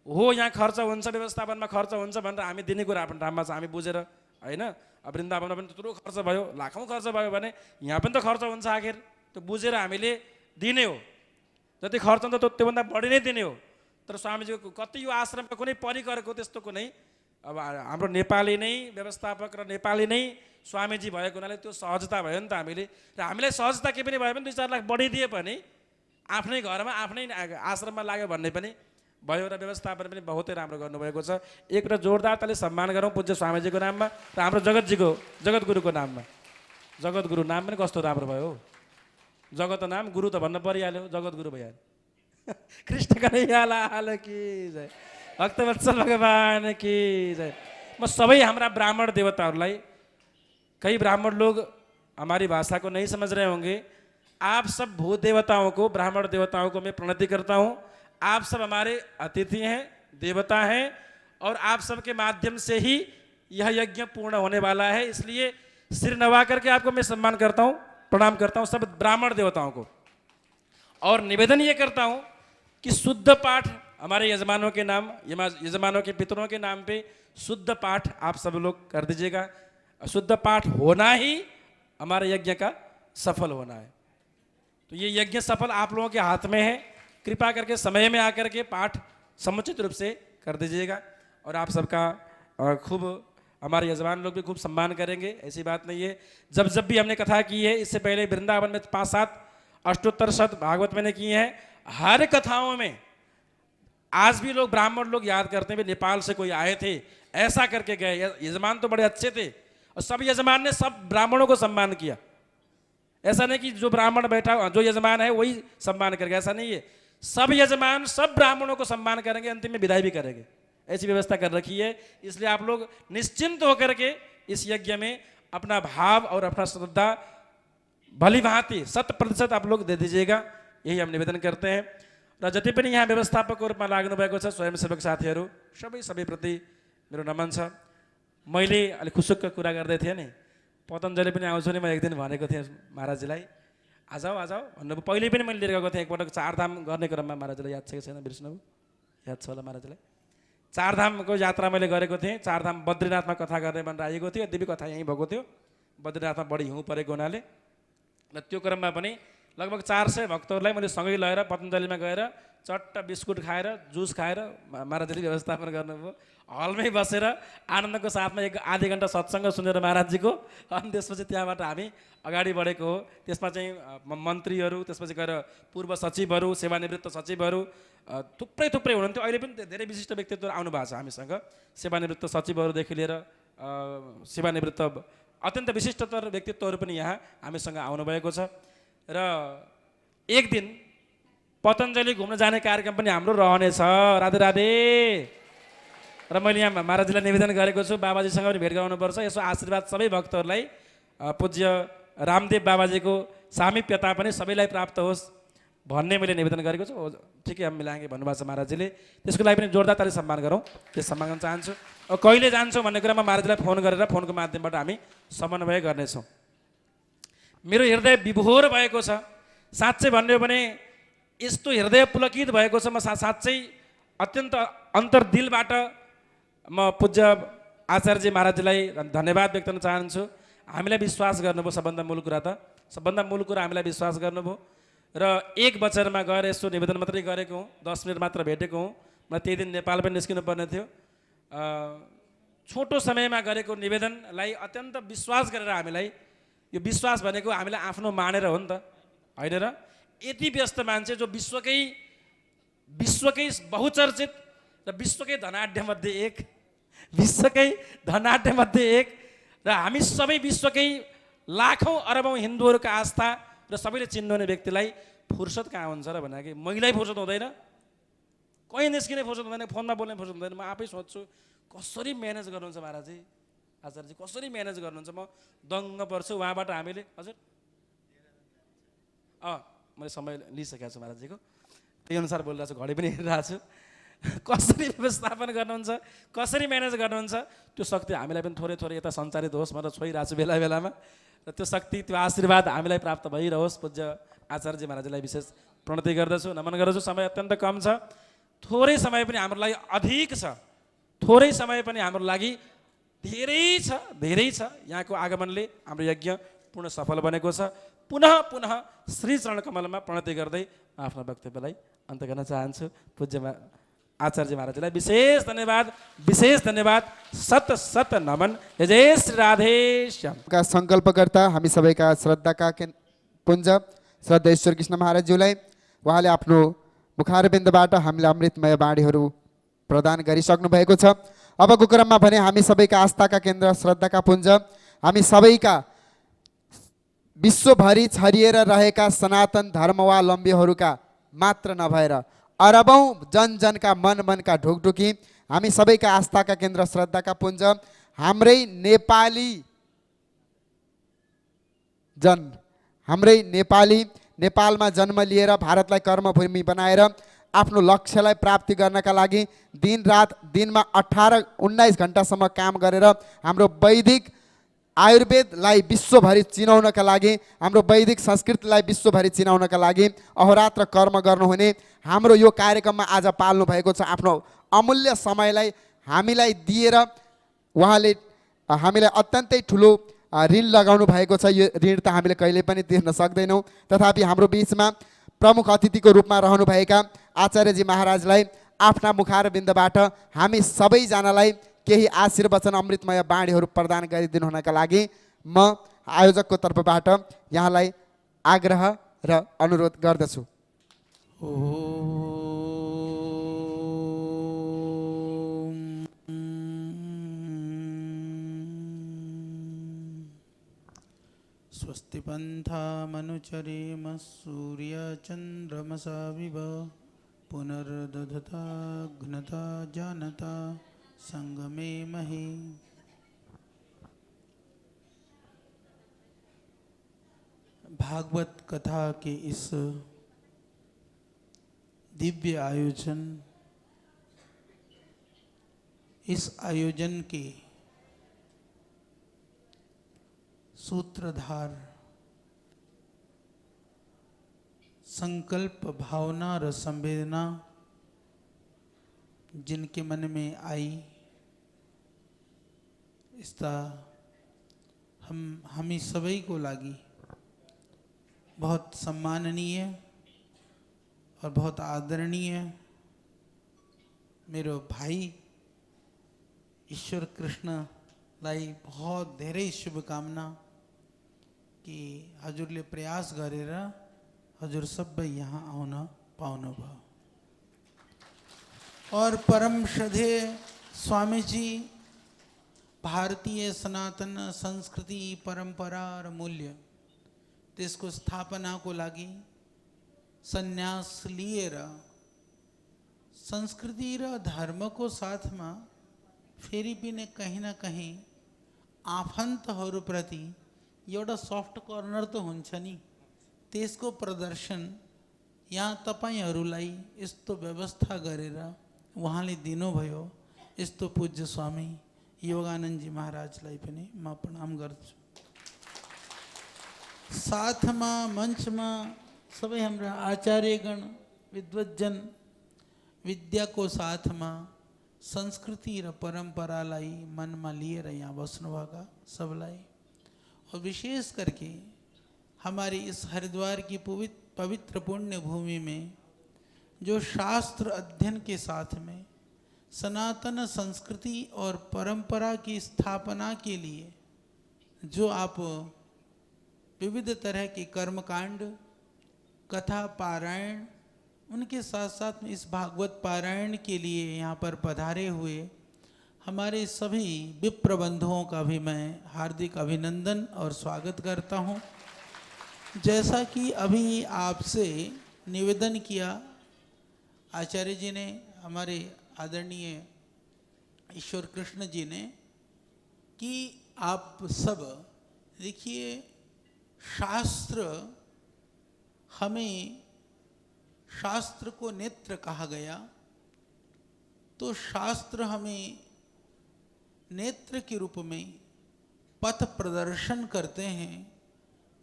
हो यहाँ खर्च हुन्छ, व्यवस्थापनमा खर्च हुन्छ भनेर हामी दिने कुरा आफ्नो ठाउँमा छ, हामी बुझेर होइन। अब वृन्दावनमा पनि त्यत्रो खर्च भयो, लाखौँ खर्च भयो भने यहाँ पनि त खर्च हुन्छ आखिर, त्यो बुझेर हामीले दिने हो। जति खर्च हुन्छ त्योभन्दा बढी नै दिने हो। तर स्वामीजीको कति यो आश्रममा कुनै परिकरको त्यस्तो कुनै, अब हाम्रो नेपाली नै व्यवस्थापक र नेपाली नै स्वामीजी भएको हुनाले त्यो सहजता भयो नि त हामीले। र हामीलाई सहजता के पनि भयो भने 2-4 लाख बढी दिए पनि आफ्नै घरमा आफ्नै आश्रममा लाग्यो भन्ने पनि भयो। र व्यवस्थापन पनि बहुतै राम्रो गर्नुभएको छ। एक र जोरदार ताली सम्मान गरौँ पूज्य स्वामीजीको नाममा र हाम्रो जगतगुरुको नाममा। जगतगुरु नाम पनि कस्तो राम्रो भयो, जगत नाम गुरु त भन्न परिहाल्यो, जगतगुरु भइहाल्यो। कृष्ण कन्हैया लाल की जय, भक्तवत्सल भगवान की जय। म सबै हाम्रा ब्राह्मण देवताहरूलाई, कई ब्राह्मण लोग हमारी भाषा को नहीं समझ रहे होंगे, आप सब भूत देवताओं को, ब्राह्मण देवताओं को मैं प्रणति करता हूँ। आप सब हमारे अतिथि हैं, देवता हैं, और आप सबके माध्यम से ही यह यज्ञ पूर्ण होने वाला है। इसलिए सिर नवा करके आपको मैं सम्मान करता हूँ, प्रणाम करता हूँ सब ब्राह्मण देवताओं को। और निवेदन ये करता हूँ कि शुद्ध पाठ हमारे यजमानों के नाम, यजमानों के पितरों के नाम पे शुद्ध पाठ आप सब लोग कर दीजिएगा। शुद्ध पाठ होना ही हमारे यज्ञ का सफल होना है। तो ये यज्ञ सफल आप लोगों के हाथ में है। कृपा करके समय में आकर के पाठ समुचित रूप से कर दीजिएगा। और आप सबका खूब, हमारे यजमान लोग भी खूब सम्मान करेंगे, ऐसी बात नहीं है। जब जब भी हमने कथा की है, इससे पहले वृंदावन में 5-7 अष्टोत्तर शत भागवत मैंने किए हैं। हर कथाओं में आज भी लोग, ब्राह्मण लोग याद करते हैं, नेपाल से कोई आए थे, ऐसा करके गए, यजमान तो बड़े अच्छे थे, और सब यजमान ने सब ब्राह्मणों को सम्मान किया। ऐसा नहीं कि जो ब्राह्मण बैठा, जो यजमान है वही सम्मान करेगा, ऐसा नहीं है। सब यजमान सब ब्राह्मणों को सम्मान करेंगे, अंतिम में विदाई भी करेंगे, ऐसी व्यवस्था कर रखी है। इसलिए आप लोग निश्चिंत होकर के इस यज्ञ में अपना भाव और अपना श्रद्धा भली भांति 100% आप लोग दे दीजिएगा, यही हम निवेदन करते हैं। र जति पनि यहाँ व्यवस्थापकको रूपमा लाग्नु भएको छ, स्वयंसेवक साथीहरू सबै प्रति मेरो नमन छ। मैले अलिक खुसुक्क कुरा गर्दै थिएँ नि, पतञ्जली पनि आउँछु नि, म एक दिन भनेको थिएँ महाराजजीलाई, आजाऊ भन्नुभयो। पहिले पनि मैले लिएर गएको थिएँ एकपटक, 4 धाम गर्ने क्रममा, महाराजलाई याद छ कि छैन बिर्सनु, याद छ होला महाराजलाई। 4 धामको यात्रा मैले गरेको थिएँ। 4 धाम बद्रीनाथमा कथा गर्ने भनेर आएको थियो, यद्यपि कथा यहीँ भएको थियो, बद्रीनाथमा बढी हिउँ परेको हुनाले। र त्यो क्रममा पनि लगभग 400 भक्तहरूलाई मैले सँगै लगेर पतञ्जलीमा गएर चट्ट बिस्कुट खाएर जुस खाएर महाराजले व्यवस्थापन गर्नुभयो। हलमै बसेर आनन्दको साथमा आधी घन्टा सत्सङ्ग सुनेर महाराजजीको, अनि त्यसपछि त्यहाँबाट हामी अगाडि बढेको हो। त्यसमा चाहिँ मन्त्रीहरू, त्यसपछि गएर पूर्व सचिवहरू, सेवानिवृत्त सचिवहरू थुप्रै हुनुहुन्थ्यो। अहिले पनि धेरै विशिष्ट व्यक्तित्वहरू आउनु भएको छ हामीसँग। सेवानिवृत्त सचिवहरूदेखि लिएर सेवानिवृत्त अत्यन्त विशिष्टतर व्यक्तित्वहरू पनि यहाँ हामीसँग आउनुभएको छ। र एक दिन पतञ्जलि घुम्न जाने कार्यक्रम पनि हाम्रो रहनेछ। राधे राधे। र मैले यहाँ महाराजजीलाई निवेदन गरेको छु, बाबाजीसँग पनि भेट गराउनुपर्छ। यसो आशीर्वाद सबै भक्तहरूलाई पूज्य रामदेव बाबाजीको सामिप्यता पनि सबैलाई प्राप्त होस् भन्ने मैले निवेदन गरेको छु। ठिकै हम मिलाएँगे भन्नुभएको छ महाराजजीले। त्यसको लागि पनि जोरदार ताली सम्मान गरौँ, त्यो सम्मान गर्न चाहन्छु। कहिले जान्छौँ भन्ने कुरामा महाराजलाई फोन गरेर फोनको माध्यमबाट हामी समन्वय गर्नेछौँ। मेरो हृदय विभोर भएको छ। साँच्चै भन्यो भने यस्तो हृदय पुलकित भएको छ। म साँच्चै अत्यन्त अन्तर्दिलबाट म पूज्य आचार्यजी महाराजजीलाई धन्यवाद व्यक्त गर्न चाहन्छु। हामीलाई विश्वास गर्नुभयो, सबभन्दा मूल कुरा त सबभन्दा मूल कुरा हामीलाई विश्वास गर्नुभयो। र एक बचरमा गएर यसो निवेदन मात्रै गरेको हुँ, 10 मिनट मात्र भेटेको हुँ। मलाई त्यही दिन नेपाल पनि निस्किनु पर्ने थियो। छोटो समयमा गरेको निवेदनलाई अत्यन्त विश्वास गरेर हामीलाई, यो विश्वास भनेको हामीलाई आफ्नो मानेर हो नि त, होइन र? यति व्यस्त मान्छे जो विश्वकै बहुचर्चित र विश्वकै धनाढ्यमध्ये एक, विश्वकै धनाढ्यमध्ये एक, र हामी सबै विश्वकै लाखौँ अरबौँ हिन्दूहरूका आस्था र सबैले चिन्नुहुने व्यक्तिलाई फुर्सद कहाँ हुन्छ र भने कि महिलाई फुर्सद हुँदैन, कहीँ निस्किने फुर्सद हुँदैन, फोनमा बोल्ने फुर्सद हुँदैन। म आफै सोध्छु कसरी म्यानेज गर्नुहुन्छ महाराजजी, आचार्यजी कसरी म्यानेज गर्नुहुन्छ? म दङ्ग पर्छु उहाँबाट। हामीले हजुर मैले समय लिइसकेको छु महाराजजीको, त्यही अनुसार बोलिरहेको छु, घडी पनि हेरिरहेको छु। कसरी व्यवस्थापन गर्नुहुन्छ, कसरी म्यानेज गर्नुहुन्छ, त्यो शक्ति हामीलाई पनि थोरै यता सञ्चारित होस् भनेर छोइरहेको छु बेला बेलामा। र त्यो शक्ति, त्यो आशीर्वाद हामीलाई प्राप्त भइरहोस्। पूज्य आचार्यजी महाराजलाई विशेष प्रणति गर्दछु, नमन गर्दछु। समय अत्यन्त कम छ, थोरै समय पनि हाम्रो लागि अधिक छ, थोरै समय पनि हाम्रो लागि धेरै छ। यहाँको आगमनले हाम्रो यज्ञ पूर्ण सफल बनेको छ। पुनः श्री चरण कमलमा प्रणति गर्दै आफ्नो वक्तव्यलाई अन्त्य गर्न चाहन्छु। पूज्य आचार्य महाराजलाई विशेष धन्यवाद, सत नमन। जय श्री राधेश्याम। का सङ्कल्पकर्ता हामी सबैका श्रद्धाका पुञ्ज श्रद्धा ईश्वर कृष्ण महाराजज्यूलाई, उहाँले आफ्नो मुखारबिन्दबाट हामीलाई अमृतमय बाणीहरू प्रदान गरिसक्नु भएको छ। अबको क्रममा भने हामी सबैका आस्थाका केन्द्र श्रद्धाका पुञ्ज, हामी सबैका विश्वभरि छरिएर रहेका सनातन धर्मावलम्बीहरूका मात्र नभएर अरबौं जनका मनका ढुकढुकी, हामी सबैका आस्थाका केन्द्र श्रद्धाका पुञ्ज, हाम्रै नेपाली नेपालमा जन्म लिएर भारतलाई कर्मभूमि बनाएर आफ्नो लक्ष्यलाई प्राप्ति गर्नका लागि दिनमा 18-19 घण्टासम्म काम गरेर हाम्रो वैदिक आयुर्वेदलाई विश्वभरि चिनाउनका लागि, हाम्रो वैदिक संस्कृतिलाई विश्वभरि चिनाउनका लागि अहोरात्र कर्म गर्नुहुने हाम्रो यो कार्यक्रममा आज पाल्नु भएको छ। आफ्नो अमूल्य समयलाई हामीलाई दिएर उहाँले हामीलाई अत्यन्तै ठुलो ऋण लगाउनु भएको छ। यो ऋण त हामीले कहिले पनि तिर्न सक्दैनौँ। तथापि हाम्रो बिचमा प्रमुख अतिथिको रूपमा रहनुभएका आचार्यजी महाराजलाई आफ्ना मुखारबिन्दबाट हामी सबैजनालाई केही आशीर्वचन अमृतमय बाणीहरू प्रदान गरिदिनु हुनका लागि म आयोजकको तर्फबाट यहाँलाई आग्रह र अनुरोध गर्दछु। स्वस्ति पन्थामनुचरेम सूर्यचन्द्रमसा विव पुनर्दधता घ्नता जानता संगमे महे। भागवत कथा के इस दिव्य आयोजन के सूत्रधार संकल्प भावना और संवेदना जिनके मन में आई, इसका हम ही सभी को लागी बहुत सम्माननीय और बहुत आदरणीय मेरो भाई ईश्वर कृष्ण लाई बहुत धेरै शुभकामना कि हजुरले प्रयास गरेर हजुर सबै यहाँ आउन पाउनुभयो। और परम श्रद्धेय स्वामी जी भारतीय सनातन संस्कृति परंपरा र मूल्य त्यसको स्थापनाको लागि सन्यास लिएर संस्कृति र धर्मको साथमा फेरि पनि कहीँ न कहीँ आफन्तहरूप्रति एउटा सफ्ट कर्नर त हुन्छ नि, त्यसको प्रदर्शन यहाँ तपाईहरूलाई यस्तो व्यवस्था गरेर उहाँले दिनुभयो। यस्तो पूज्य स्वामी योगानन्दजी महाराजलाई पनि म प्रणाम गर्छु। साथमा मञ्चमा सबै हाम्रा आचार्यगण विद्वज्जन विद्याको साथमा संस्कृति र परम्परालाई मनमा लिएर यहाँ बस्नुभएका सबलाई, और विशेष करके हमारी इस हरिद्वार की पवित्र पुण्य भूमि में जो शास्त्र अध्ययन के साथ में सनातन संस्कृति और परंपरा की स्थापना के लिए जो आप विविध तरह के कर्मकांड, कथा पारायण, उनके साथ साथ में इस भागवत पारायण के लिए यहाँ पर पधारे हुए हमारे सभी विप्र बंधुओं का भी मैं हार्दिक अभिनंदन और स्वागत करता हूँ। जैसा कि अभी आपसे निवेदन किया आचार्य जी ने, हमारे आदरणीय ईश्वर कृष्ण जी ने, कि आप सब देखिए शास्त्र, हमें शास्त्र को नेत्र कहा गया, तो शास्त्र हमें नेत्र के रूप में पथ प्रदर्शन करते हैं।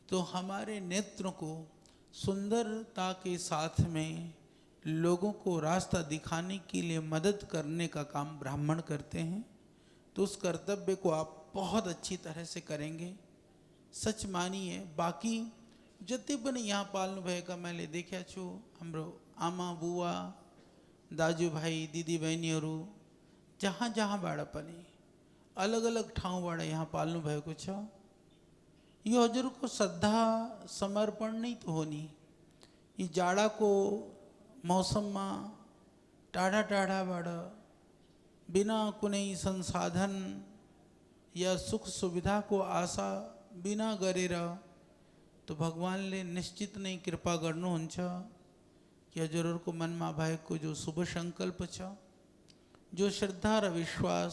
तो हमारे नेत्रों को सुंदरता के साथ में लोगों को रास्ता दिखाने के लिए मदद करने का काम ब्राह्मण करते हैं। तो उस कर्तव्य को आप बहुत अच्छी तरह से करेंगे, सच मानिए। बाकी जति पनि यहाँ पाल्नु भएका मैले देखा छु, हाम्रो आमा बुवा दाजु भाइ दिदी बहिनीहरू जहाँ जहाँबाट पनि अलग अलग ठाउँबाट यहाँ पाल्नु भएको छ। यो हजुरको श्रद्धा समर्पण नै त हो नि। यी जाडाको मौसममा टाढा टाढाबाट बिना कुनै संसाधन या सुख सुविधाको आशा बिना गरेर तो भगवानले निश्चित नै कृपा गर्नुहुन्छ कि हजुरहरूको मनमा भएको जो शुभ संकल्प छ, जो श्रद्धा र विश्वास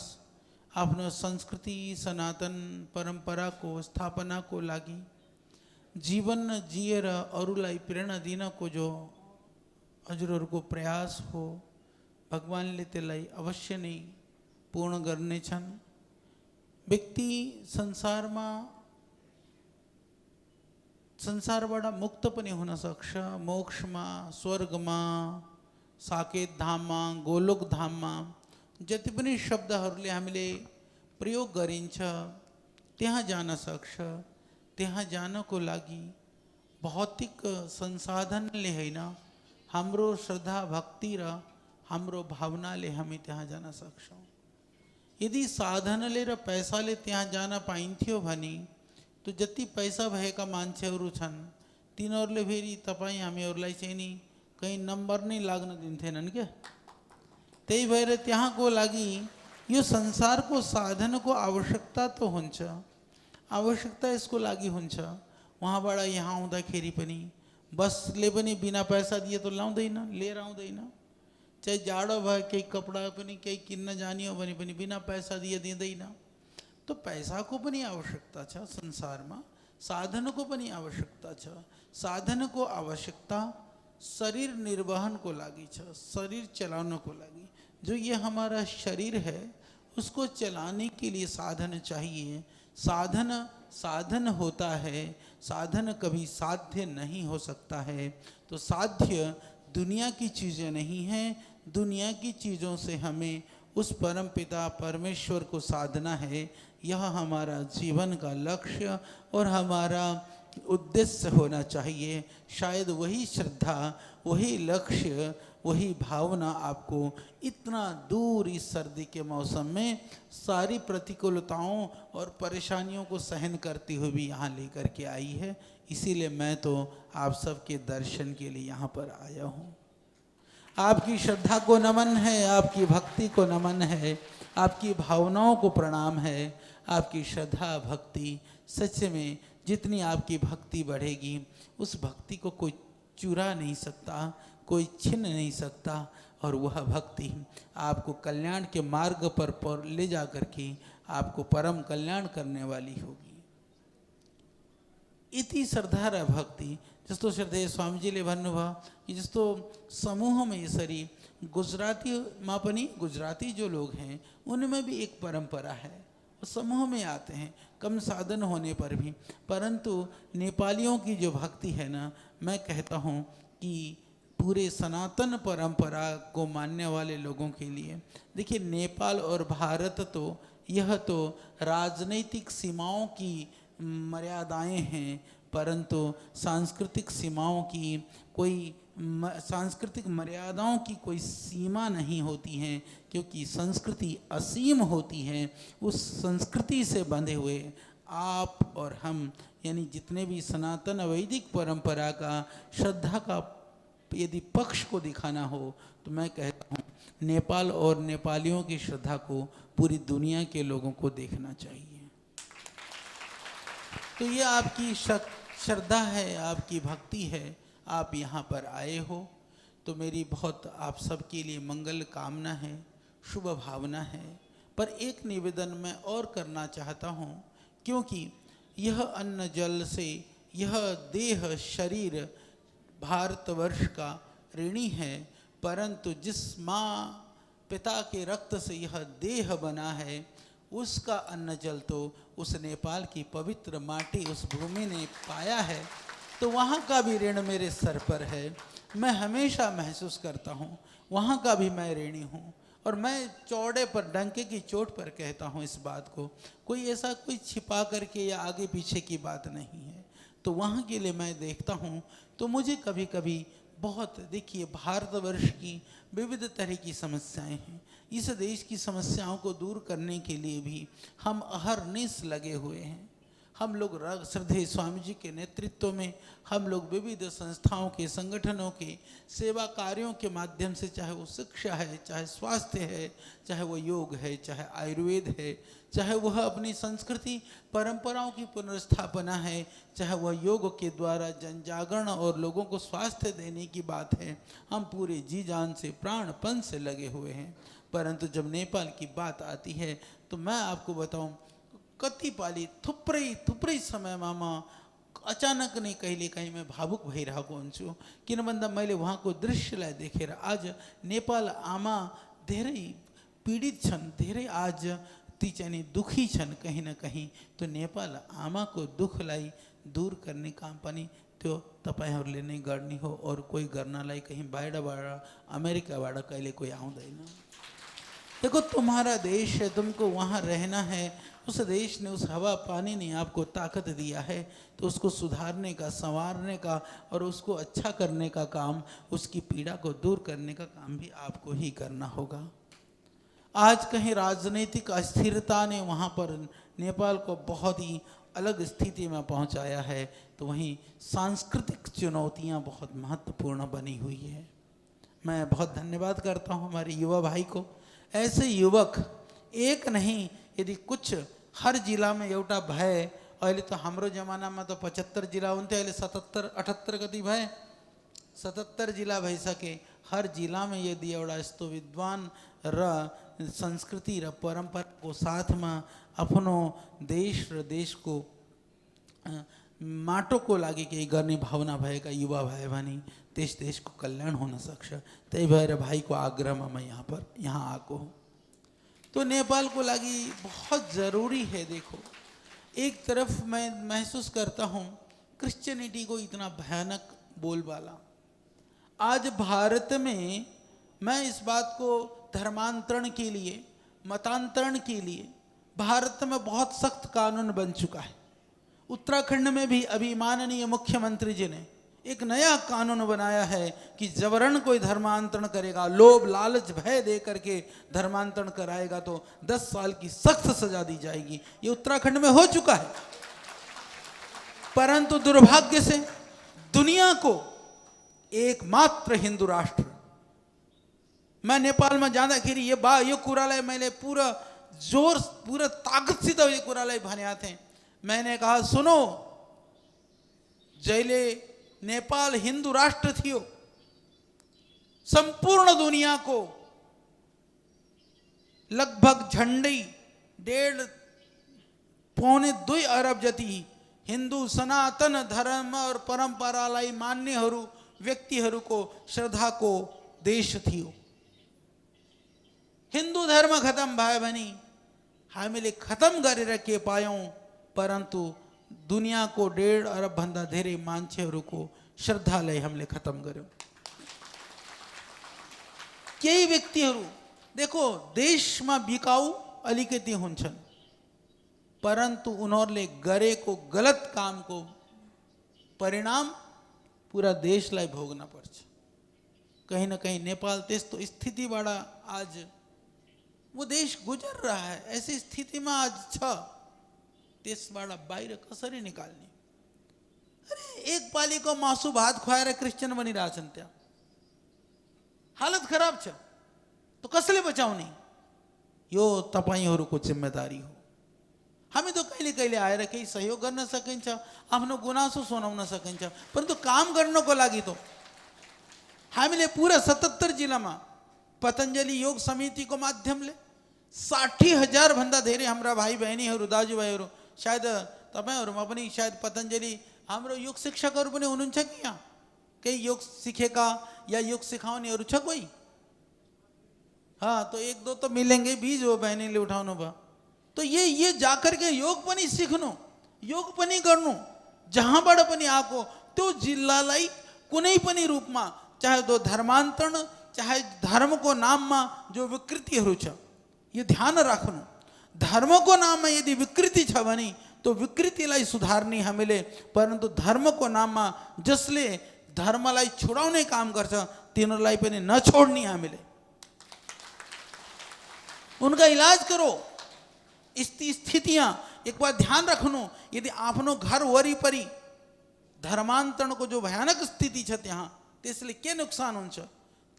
आफ्नो संस्कृति सनातन परंपरा को स्थापना को लागि जीवन जिएर अरूलाई प्रेरणा दिनको जो हजुरहरूको प्रयास हो, भगवानले त्यसलाई अवश्य नै पूर्ण गर्नेछन्। व्यक्ति संसारबाट मुक्त पनि हुन सक्छ, मोक्षमा, स्वर्गमा, साकेत धाममा, गोलोक धाममा जति पनि शब्दहरूले हामीले प्रयोग गरिन्छ त्यहाँ जान सक्छ। त्यहाँ जानको लागि भौतिक संसाधनले हैन, हाम्रो श्रद्धा भक्ति र हाम्रो भावनाले हामी त्यहाँ जान सक्छौँ। यदि साधनले र पैसाले त्यहाँ जान पाइन्थ्यो भने तो जति पैसा भएका मान्छेहरू छन् तिनीहरूले फेरि तपाईँ हामीहरूलाई चाहिँ नि कहीँ नम्बर नै लाग्न दिन्थेनन् क्या। त्यही भएर त्यहाँको लागि यो संसारको साधनको आवश्यकता तो हुन्छ, आवश्यकता यसको लागि हुन्छ। वहाँबाट यहाँ आउँदाखेरि पनि बसले पनि बिना पैसा दिए तो लाउँदैन, लिएर आउँदैन। चाहे जाडो भयो, केही कपडा पनि केही किन्न जाने हो भने पनि बिना पैसा दिए दिँदैन। तो पैसा को पनि आवश्यकता छ संसारमा, साधन को पनि आवश्यकता छ। साधन को आवश्यकता शरीर निर्वहन को लागि छ, शरीर चलाने को लागि। जो ये हमारा शरीर है उसको चलाने के लिए साधन चाहिए। साधन होता है, साधन कभी साध्य नहीं हो सकता है। तो साध्य दुनिया की चीज़ें नहीं हैं, दुनिया की चीज़ों से हमें उस परम पिता परमेश्वर को साधना है। यह हमारा जीवन का लक्ष्य और हमारा उद्देश्य होना चाहिए। शायद वही श्रद्धा, वही लक्ष्य, वही भावना आपको इतना दूर इस सर्दी के मौसम में सारी प्रतिकूलताओं और परेशानियों को सहन करती हुई भी यहाँ लेकर के आई है। इसीलिए मैं तो आप सबके दर्शन के लिए यहाँ पर आया हूँ। आपकी श्रद्धा को नमन है, आपकी भक्ति को नमन है, आपकी भावनाओं को प्रणाम है। आपकी श्रद्धा भक्ति, सच में जितनी आपकी भक्ति बढ़ेगी उस भक्ति को कोई चुरा नहीं सकता, कोई छीन नहीं सकता, और वह भक्ति आपको कल्याण के मार्ग पर ले जा कर के आपको परम कल्याण करने वाली होगी। इति श्रद्धारा भक्ति जस्तो श्रद्धेय स्वामी जी ले भन्नुभयो जस्तो समूह में यसरी गुजराती मापनी, गुजराती जो लोग हैं उनमें भी एक परंपरा है, वो समूह में आते हैं कम साधन होने पर भी। परंतु नेपालियों की जो भक्ति है ना, मैं कहता हूँ कि पूरे सनातन परंपरा को मानने वाले लोगों के लिए, देखिए नेपाल और भारत तो यह तो राजनीतिक सीमाओं की मर्यादाएं हैं, परंतु सांस्कृतिक सीमाओं की कोई सांस्कृतिक मर्यादाओं की कोई सीमा नहीं होती हैं, क्योंकि संस्कृति असीम होती है। उस संस्कृति से बंधे हुए आप और हम, यानी जितने भी सनातन वैदिक परंपरा का श्रद्धा का यदि पक्ष को दिखाना हो तो मैं कहता हूँ नेपाल और नेपालियों की श्रद्धा को पूरी दुनिया के लोगों को देखना चाहिए। तो ये आपकी श्रद्धा है, आपकी भक्ति है, आप यहाँ पर आए हो तो मेरी बहुत आप सबके लिए मंगल कामना है, शुभ भावना है। पर एक निवेदन मैं और करना चाहता हूँ, क्योंकि यह अन्न जल से यह देह शरीर भारतवर्ष का ऋणी है, परंतु जिस माँ पिता के रक्त से यह देह बना है उसका अन्न जल तो उस नेपाल की पवित्र माटी, उस भूमि ने पाया है, तो वहाँ का भी ऋण मेरे सर पर है। मैं हमेशा महसूस करता हूँ वहाँ का भी मैं ऋणी हूँ, और मैं चौड़े पर डंके की चोट पर कहता हूँ इस बात को, कोई ऐसा कोई छिपा करके या आगे पीछे की बात नहीं है। तो वहाँ के लिए मैं देखता हूँ तो मुझे कभी कभी बहुत, देखिए भारतवर्ष की विविध तरह की समस्याएं हैं, इस देश की समस्याओं को दूर करने के लिए भी हम अहरनिश लगे हुए हैं। हम लोग श्रद्धेय स्वामी जी के नेतृत्व में हम लोग विविध संस्थाओं के, संगठनों के सेवा कार्यों के माध्यम से, चाहे वो शिक्षा है, चाहे स्वास्थ्य है, चाहे वो योग है, चाहे आयुर्वेद है, चाहे वह अपनी संस्कृति परंपराओं की पुनर्स्थापना है, चाहे वह योग के द्वारा जन जागरण और लोगों को स्वास्थ्य देने की बात है, हम पूरे जी जान से प्राणपन से लगे हुए हैं। परंतु जब नेपाल की बात आती है तो मैं आपको बताऊं, कतिपाली थुप्रै समय मामा अचानक नै कहिले कहीं मैं भावुक भइरहेको हुन्छु, किन भन्दा मैले उहाँको दृश्यलाई देखेर आज नेपाल आमा धेरै पीडित छन्, धेरै आज ती चाहिँ दुखी छन् कहीं न कहीं। तो नेपाल आमाको दुखलाई दूर गर्ने काम पनि त्यो तपाईहरूले नै गर्ने हो, और कोही गर्नलाई कहीं बाहिरबाट अमेरिकाबाट कहिले कोही आउँदैन। देखो तुम्हारा देश है, तुमको वहाँ रहना है, उस देश ने, उस हवा पानी ने आपको ताकत दिया है, तो उसको सुधारने का, संवारने का और उसको अच्छा करने का काम, उसकी पीड़ा को दूर करने का काम भी आपको ही करना होगा। आज कहीं राजनीतिक अस्थिरता ने वहाँ पर नेपाल को बहुत ही अलग स्थिति में पहुँचाया है, तो वहीं सांस्कृतिक चुनौतियाँ बहुत महत्वपूर्ण बनी हुई है। मैं बहुत धन्यवाद करता हूँ हमारे युवा भाई को। ऐसे युवक एक नहीं, यदि कुछ हर जिला में एउटा भए, अहिले तो हाम्रो जमानामा तो 75 जिला हुन्थ्यो, अहिले 77-78 कति भए, 77 जिला भइसके। हर जिला में यदि एउटा यस्तो विद्वान र संस्कृति र परम्पराको साथमा आफ्नो देश र देशको माटोको लागि केही गर्ने भावना भएका युवा भए भने त्यस देशको कल्याण हुन सक्छ। त्यही भएर भाइको आग्रहमा मैं यहाँ आएको हूँ। तो नेपाल को लागि बहुत ज़रूरी है। देखो, एक तरफ मैं महसूस करता हूँ क्रिश्चियनिटी को इतना भयानक बोलबाला, आज भारत में मैं इस बात को धर्मांतरण के लिए, मतांतरण के लिए भारत में बहुत सख्त कानून बन चुका है। उत्तराखंड में भी अभी माननीय मुख्यमंत्री जी ने एक नया कानून बनाया है कि जबरन कोई धर्मांतरण करेगा, लोभ लालच भय दे करके धर्मांतरण कराएगा तो 10 साल की सख्त सजा दी जाएगी। ये उत्तराखंड में हो चुका है। परंतु दुर्भाग्य से दुनिया को एकमात्र हिंदू राष्ट्र, मैं नेपाल में जाँदा ये कुरालाई मैले पूरा ताकत सित ये कुरालाई भन्या थे। मैंने कहा सुनो, जैले नेपाल हिंदू राष्ट्र थियो, संपूर्ण दुनिया को लगभग झंडै 1.5-2 अरब जति हिंदू सनातन धर्म और परंपरालाई मान्नेहरू व्यक्तिहरूको श्रद्धाको देश थियो। हिंदू धर्म खत्म भयो भने हामीले खत्म गरेर के पायौं, परंतु दुनिया को 1.5 अरब भन्दा धेरै मान्छेहरूको श्रद्धालाई हामीले खत्म गर्यौं। केही व्यक्तिहरू देखो देशमा बिकाऊ अलिकति हुन्छन्, परंतु उनीहरूले गरेको गलत कामको परिणाम पूरा देशलाई भोग्न पर्छ। कहीं न कहीं नेपाल त्यस्तो स्थितिबाट आज वो देश गुजर रहा है। ऐसी स्थिति में आज छ, त्यसबाट बाहिर कसरी निकाल्ने? अरे एक पालीको मासु भात खुवाएर क्रिस्चियन बनिरहेछन्, त्यहाँ हालत खराब छ, तो कसले बचाउने? यो तपाईहरुको जिम्मेदारी हो। हामी तो कहिले कहिले आएर केही सहयोग गर्न सकिन्छ, आफ्नो गुनासो सुनाउन सकिन्छ, परन्तु काम गर्नको लागि तो हामीले पूरा 77 जिल्लामा पतंजलि योग समितिको माध्यमले 60,000 भन्दा धेरै हाम्रा भाइ बहिनीहरू दाजुभाइहरू, शायद तपाईहरुमा पनि शायद पतंजलि हाम्रो योग शिक्षकहरू पनि हुनुहुन्छ कि यहाँ केही योग सिखेका या योग सिखाउनेहरू छ कोही? हाँ, तो 1-2 तो मिलेंगे भी जो बहनीले उठाउनु भयो। तो ये जाकर के योग पनि सिक्नु, योग पनि गर्नु, जहाँबाट पनि आको त्यो जिल्लालाई कुनै पनि रूपमा, चाहे तो धर्मान्तरण चाहे धर्मको नाममा जो विकृतिहरू छ, ये ध्यान राख्नु। धर्मको नाममा यदि विकृति छ भने तो विकृतिलाई सुधार्ने हामीले, परन्तु धर्मको नाममा जसले धर्मलाई छुडाउने काम गर्छ तिनीहरूलाई पनि नछोड्ने हामीले। उनका इलाज करो। स्थितियां एक बार ध्यान रखनु, यदि आफ्नो घर वरिपरि धर्मान्तरणको जो भयानक स्थिति छ त्यहाँ त्यसले के नुकसान हुन्छ?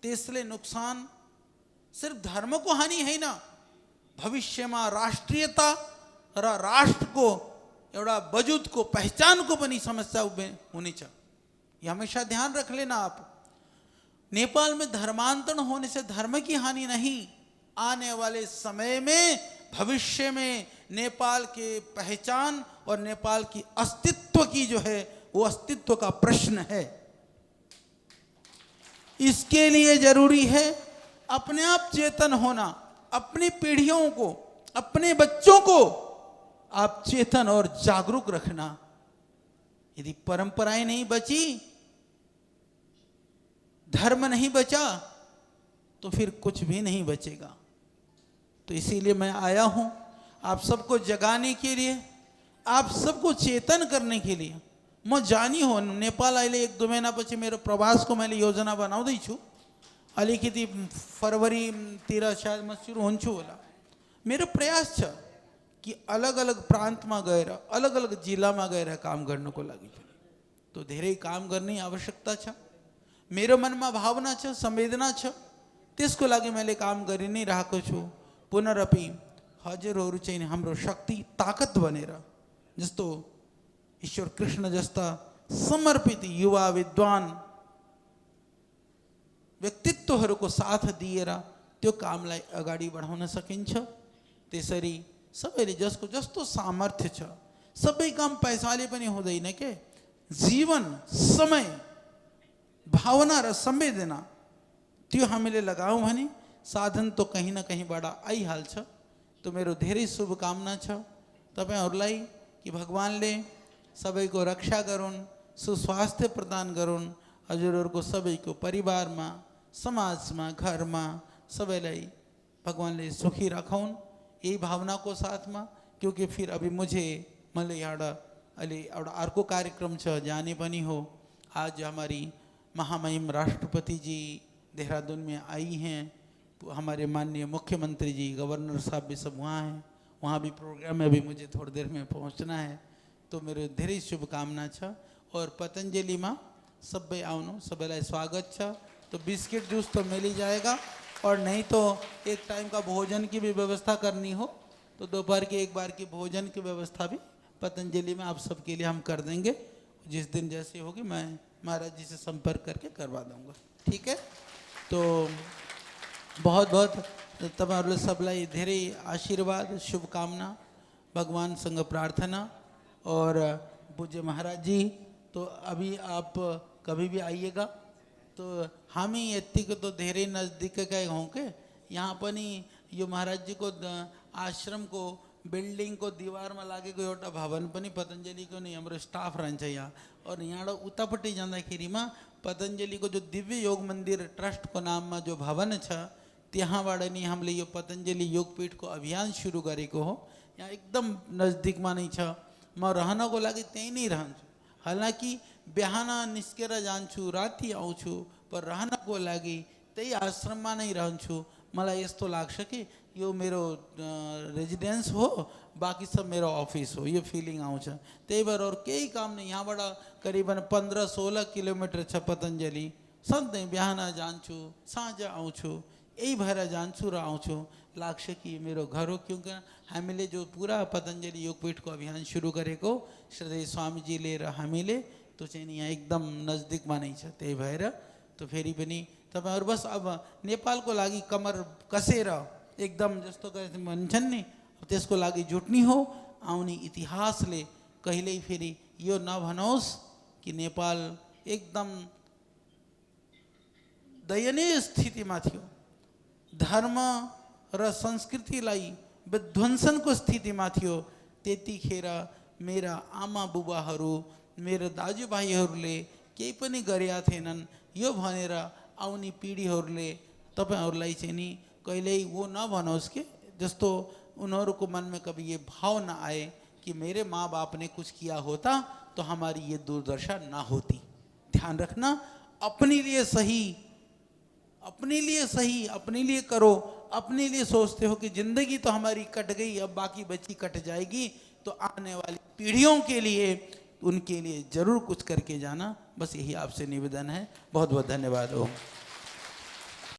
त्यसले नुकसान सिर्फ धर्मको हानि हैन, भविष्यमा राष्ट्रियता र राष्ट्रको एउटा वजुदको पहचानको पनि समस्या हुनेछ। ये हमेशा ध्यान रख लेना आप। नेपाल में धर्मांतरण होने से धर्म की हानि नहीं, आने वाले समय में भविष्य में नेपाल के पहचान और नेपाल की अस्तित्व की जो है वो अस्तित्व का प्रश्न है। इसके लिए जरूरी है अपने आप चेतन होना, अपनी पीढ़ियों को, अपने बच्चों को आप चेतन और जागरूक रखना। यदि परंपराएं नहीं बची, धर्म नहीं बचा, तो फिर कुछ भी नहीं बचेगा। तो इसीलिए मैं आया हूं आप सबको जगाने के लिए, आप सबको चेतन करने के लिए। म जानी हो नेपाल अहिले 1-2 महिना पछि मेरो प्रवासको मैले योजना बनाउँदै छु। अलिकति फरवरीतिर शायद म सुरु हुन्छु होला। मेरो प्रयास छ कि अलग अलग प्रान्तमा गएर, अलग अलग जिल्लामा गएर काम गर्नको लागि पनि तो धेरै काम गर्ने आवश्यकता छ। मेरो मनमा भावना छ, संवेदना छ, त्यसको लागि मैले काम गरि नै रहेको छु। पुनरपि हजुरहरू चाहिँ हाम्रो शक्ति ताकत बनेर, जस्तो ईश्वर कृष्ण जस्ता समर्पित युवा विद्वान व्यक्तित्वहरूको साथ दिएर त्यो कामलाई अगाडि बढाउन सकिन्छ। त्यसरी सबैले जसको जस्तो सामर्थ्य छ, सबै काम पैसाले पनि हुँदैन के। जीवन, समय, भावना र संवेदना त्यो हामीले लगाऊं भने साधन तो कहीं न कहीँबाट आइहाल्छ। तो मेरो धेरै शुभकामना छ तपाईहरुलाई कि भगवानले सबैको रक्षा गरून्, सुस्वास्थ्य प्रदान गरून्, हजुरहरूको सबैको परिवारमा, समाजमा, घरमा सबैलाई भगवानले सुखी रखौन्। यही भावना को साथ में, क्योंकि फिर अभी मुझे मैले यहाँ अली और अर्को कार्यक्रम छ जाने पनि हो। आज हमारी महामहिम राष्ट्रपति जी देहरादून में आई हैं, हमारे माननीय मुख्यमंत्री जी, गवर्नर साहब भी सब वहाँ हैं, वहाँ भी प्रोग्राम में भी मुझे थोड़ी देर में पहुँचना है। तो मेरो धेरै शुभकामना छ। और पतंजलि में सब आउनु, सबैलाई स्वागत छ। तो बिस्किट जूस तो मिल ही जाएगा, और नहीं तो एक टाइम का भोजन की भी व्यवस्था करनी हो तो दोपहर की एक बार की भोजन की व्यवस्था भी पतंजलि में आप सबके लिए हम कर देंगे। जिस दिन जैसे होगी मैं महाराज जी से संपर्क करके करवा दूंगा, ठीक है। तो बहुत बहुत तमाम सबलाई धेरै आशीर्वाद, शुभकामना, भगवान संग प्रार्थना। और पूज्य महाराज जी, तो अभी आप कभी भी आइएगा, तो हम ही यति को तो धेरै नज़दीक का हों के यहाँ पनि यो महाराज जी को आश्रम को बिल्डिंग को दीवार में लागेको एउटा भवन पनि पतंजलि को नहीं, हाम्रो स्टाफ रहन्छ यहाँ। और यहाँ उतापट्टि जाँदाखेरिमा पतंजलि को जो दिव्य योग मंदिर ट्रस्ट को नाम में जो भवन छ त्यहाँबाट नि हामीले यो पतंजलि योगपीठ को अभियान सुरु गरेको हो। यहाँ एकदम नजदीक में नै छ। म रहनको लागि त्यही नै रहन्छु। हालांकि बिहान निस्केर जान्छु, राति आउँछु, पर रहनको लागि त्यही आश्रममा नै रहन्छु। मलाई यस्तो लाग्छ कि यो मेरो रेजिडेंस हो, बाकी सब मेरो ऑफिस हो, यो फिलिंग आउँछ। त्यही भएर अरू केही काम नहीं। यहाँबाट करीबन 15-16 किलोमिटर छ पतंजलि। सधैँ बिहान जान्छु, साँझ आउँछु, यही भएर जान्छु र आउँछु। लाग्छ कि मेरो घर हो, क्योंकि हामीले जो पूरा पतंजलि योगपीठ को अभियान सुरु गरेको श्रद्धेय स्वामीजीले र हामीले तो चाहिँ यहाँ एकदम नजदीकमा नै छ। त्यही भएर तो फेरि पनि तपाईहरु बस अब नेपालको लागि कमर कसेर एकदम जस्तो भन्छन् नि त्यसको लागि जुट्नी हो। आउने इतिहासले कहिल्यै फेरि यो नभनोस् कि नेपाल एकदम दयनीय स्थितिमा थियो, धर्म र संस्कृतिलाई विध्वंसनको स्थितिमा थियो। त्यतिखेर मेरा आमा बुबाहरू, मेरा दाजुभाइहरूले केही पनि गरेका थिएनन्। यो भनेर आउने पिँढीहरूले तपाईहरुलाई चाहिँ नि कहिल्यै वो नभनोस् कि जस्तो उनीहरूको मन में कभी ये भाव न आए कि मेरे माँ बाप ने कुछ किया होता तो हमारी ये दुर्दशा ना होती। ध्यान रखना, अपने लिए सही, अपने लिए सही, अपने लिए करो। अपने लिए सोचते हो कि जिंदगी तो हमारी कट गई, अब बाकी बची कट जाएगी, तो आने वाली पीढ़ियों के लिए, उनके लिए जरूर कुछ करके जाना। बस यही आपसे निवेदन है। बहुत बहुत धन्यवाद। ओम।